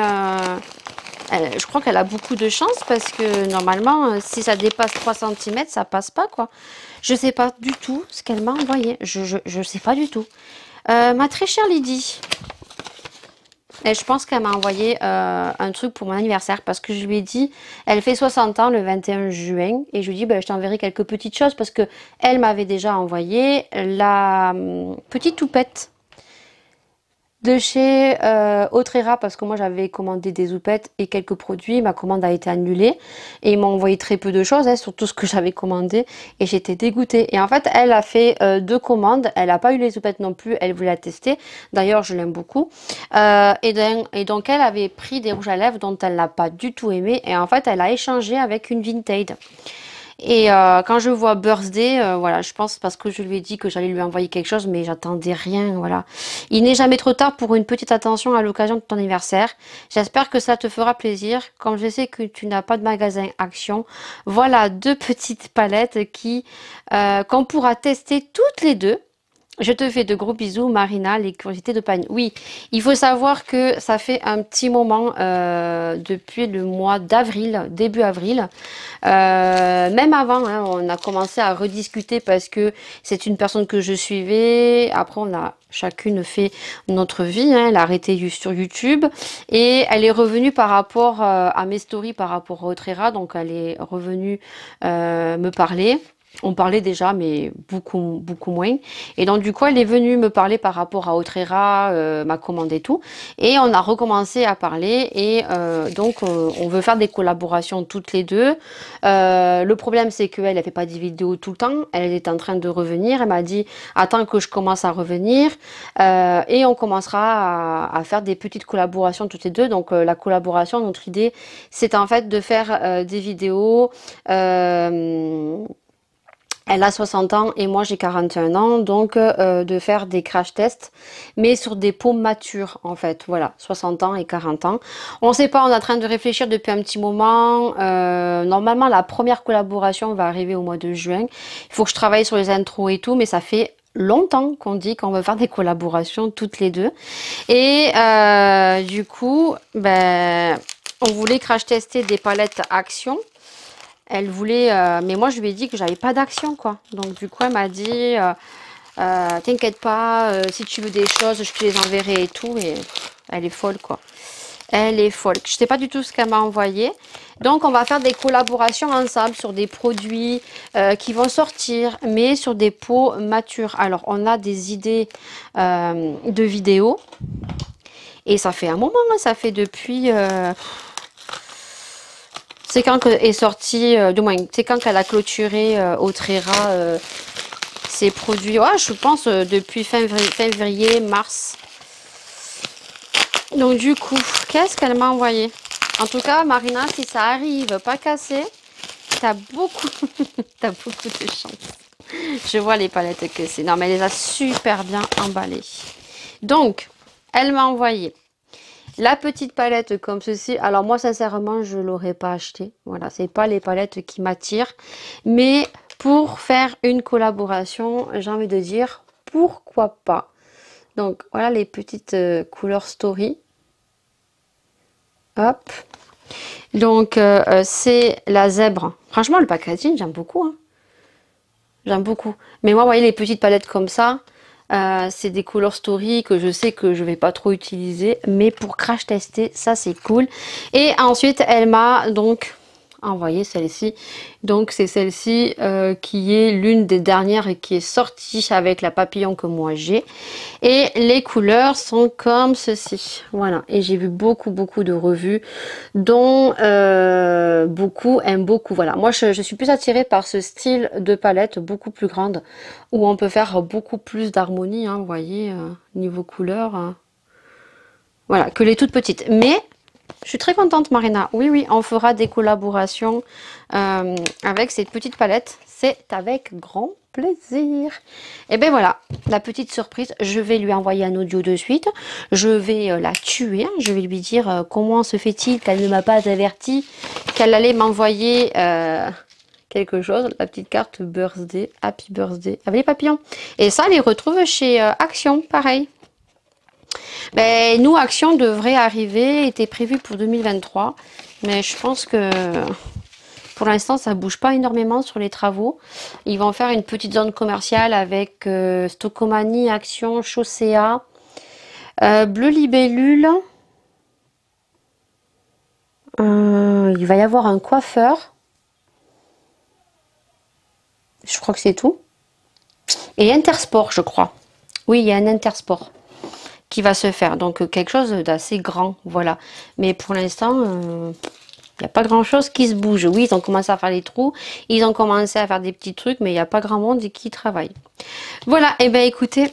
je crois qu'elle a beaucoup de chance parce que normalement, si ça dépasse 3 cm, ça passe pas, quoi. Je sais pas du tout ce qu'elle m'a envoyé. Je sais pas du tout. Ma très chère Lydie. Et je pense qu'elle m'a envoyé un truc pour mon anniversaire parce que je lui ai dit, elle fait 60 ans le 21 juin et je lui ai dit, ben, je t'enverrai quelques petites choses parce que elle m'avait déjà envoyé la petite toupette de chez Autrera parce que moi j'avais commandé des houpettes et quelques produits, ma commande a été annulée et ils m'ont envoyé très peu de choses, hein, sur tout ce que j'avais commandé et j'étais dégoûtée. Et en fait elle a fait 2 commandes, elle n'a pas eu les houpettes non plus, elle voulait la tester, d'ailleurs je l'aime beaucoup. Et donc elle avait pris des rouges à lèvres dont elle n'a pas du tout aimé et en fait elle a échangé avec une Vinted. Et quand je vois Birthday, voilà, je pense parce que je lui ai dit que j'allais lui envoyer quelque chose, mais j'attendais rien, voilà. Il n'est jamais trop tard pour une petite attention à l'occasion de ton anniversaire. J'espère que ça te fera plaisir. Comme je sais que tu n'as pas de magasin Action, voilà 2 petites palettes qu'on pourra tester toutes les deux. Je te fais de gros bisous, Marina, les curiosités de Pagne. Oui, il faut savoir que ça fait un petit moment, depuis le mois d'avril, début avril. Même avant, hein, on a commencé à rediscuter parce que c'est une personne que je suivais. Après, on a chacune fait notre vie. Hein, elle a arrêté sur YouTube et elle est revenue par rapport à mes stories, par rapport au Trera. Donc, elle est revenue me parler. On parlait déjà, mais beaucoup moins. Et donc, du coup, elle est venue me parler par rapport à Autrera, ma commande et tout. Et on a recommencé à parler. Et donc, on veut faire des collaborations toutes les deux. Le problème, c'est qu'elle ne fait pas des vidéos tout le temps. Elle est en train de revenir. Elle m'a dit, attends que je commence à revenir. Et on commencera à faire des petites collaborations toutes les deux. Donc, la collaboration, notre idée, c'est en fait de faire des vidéos... Elle a 60 ans et moi j'ai 41 ans, donc de faire des crash tests, mais sur des peaux matures en fait, voilà, 60 ans et 40 ans. On ne sait pas, on est en train de réfléchir depuis un petit moment. Normalement la première collaboration va arriver au mois de juin. Il faut que je travaille sur les intros et tout, mais ça fait longtemps qu'on dit qu'on veut faire des collaborations toutes les deux. Et du coup, ben, on voulait crash tester des palettes Action. Elle voulait, mais moi je lui ai dit que j'avais pas d'action quoi. Donc du coup elle m'a dit, t'inquiète pas, si tu veux des choses, je te les enverrai et tout. Et elle est folle quoi. Elle est folle. Je sais pas du tout ce qu'elle m'a envoyé. Donc on va faire des collaborations ensemble sur des produits qui vont sortir, mais sur des peaux matures. Alors on a des idées de vidéos. Et ça fait un moment, hein, ça fait depuis... c'est quand est sorti, du moins, c'est quand qu'elle a clôturé Autrera ses produits. Ouais, je pense depuis fin février, mars. Donc du coup, qu'est-ce qu'elle m'a envoyé? En tout cas, Marina, si ça arrive pas cassé, t'as beaucoup, t'as beaucoup de chance. Je vois les palettes que c'est. Non, mais elle les a super bien emballées. Donc, elle m'a envoyé la petite palette comme ceci. Alors moi sincèrement je l'aurais pas acheté. Voilà, c'est pas les palettes qui m'attirent. Mais pour faire une collaboration, j'ai envie de dire pourquoi pas. Donc voilà les petites couleurs story. Hop. Donc, c'est la zèbre. Franchement, le packaging, j'aime beaucoup, hein. J'aime beaucoup. Mais moi, vous voyez, les petites palettes comme ça, c'est des Color Story que je sais que je vais pas trop utiliser. Mais pour crash tester, ça, c'est cool. Et ensuite, elle m'a donc envoyé celle-ci. Donc, c'est celle-ci qui est l'une des dernières et qui est sortie avec la papillon que moi j'ai. Et les couleurs sont comme ceci. Voilà. Et j'ai vu beaucoup de revues dont beaucoup aiment beaucoup. Voilà. Moi, je suis plus attirée par ce style de palette beaucoup plus grande où on peut faire beaucoup plus d'harmonie, hein, vous voyez, niveau couleur. Voilà, que les toutes petites. Mais je suis très contente, Marina. Oui, oui, on fera des collaborations avec cette petite palette. C'est avec grand plaisir. Et ben voilà, la petite surprise. Je vais lui envoyer un audio de suite. Je vais la tuer. Je vais lui dire comment se fait-il qu'elle ne m'a pas averti qu'elle allait m'envoyer quelque chose. La petite carte birthday, happy birthday, avec les papillons. Et ça, les retrouve chez Action, pareil. Ben, nous, Action devrait arriver, était prévu pour 2023, mais je pense que pour l'instant, ça bouge pas énormément sur les travaux. Ils vont faire une petite zone commerciale avec Stocomanie, Action, Chaussea, Bleu Libellule. Il va y avoir un coiffeur. Je crois que c'est tout. Et Intersport, je crois. Oui, il y a un Intersport qui va se faire. Donc, quelque chose d'assez grand, voilà. Mais pour l'instant, il n'y a pas grand-chose qui se bouge. Oui, ils ont commencé à faire les trous. Ils ont commencé à faire des petits trucs, mais il n'y a pas grand monde qui travaille. Voilà, et bien écoutez,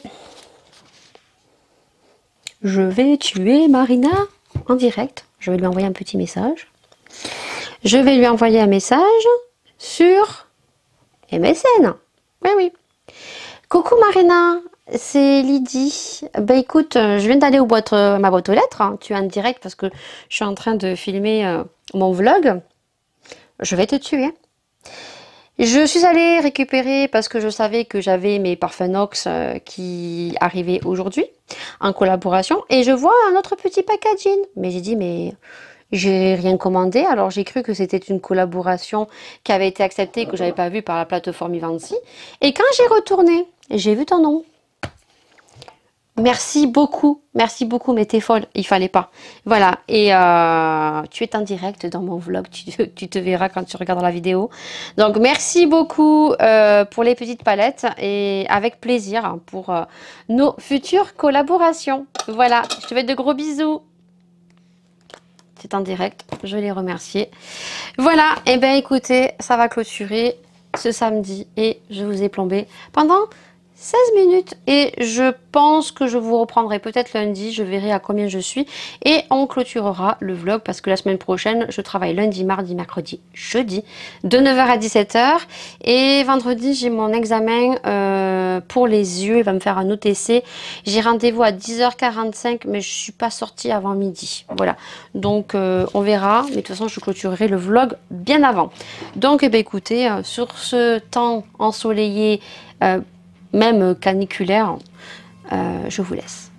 je vais tuer Marina en direct. Je vais lui envoyer un petit message. Je vais lui envoyer un message sur MSN. Oui, oui. Coucou Marina, c'est Lydie. Bah écoute, je viens d'aller ma boîte aux lettres. Hein. Tu es en direct parce que je suis en train de filmer mon vlog. Je vais te tuer. Je suis allée récupérer parce que je savais que j'avais mes parfums Nox qui arrivaient aujourd'hui en collaboration. Et je vois un autre petit packaging. Mais j'ai dit, mais j'ai rien commandé. Alors j'ai cru que c'était une collaboration qui avait été acceptée et que j'avais pas vue par la plateforme Ivancy. Et quand j'ai retourné, j'ai vu ton nom. Merci beaucoup, mais t'es folle, il fallait pas. Voilà, et tu es en direct dans mon vlog, tu te verras quand tu regarderas la vidéo. Donc merci beaucoup pour les petites palettes et avec plaisir hein, pour nos futures collaborations. Voilà, je te fais de gros bisous. C'est en direct, je les remercie. Voilà, et bien écoutez, ça va clôturer ce samedi et je vous ai plombé pendant 16 minutes et je pense que je vous reprendrai peut-être lundi, je verrai à combien je suis et on clôturera le vlog parce que la semaine prochaine je travaille lundi, mardi, mercredi, jeudi de 9 h à 17 h et vendredi j'ai mon examen pour les yeux, il va me faire un OTC, j'ai rendez-vous à 10 h 45 mais je suis pas sortie avant midi, voilà, donc on verra, mais de toute façon je clôturerai le vlog bien avant. Donc eh bien, écoutez, sur ce temps ensoleillé même caniculaire, je vous laisse.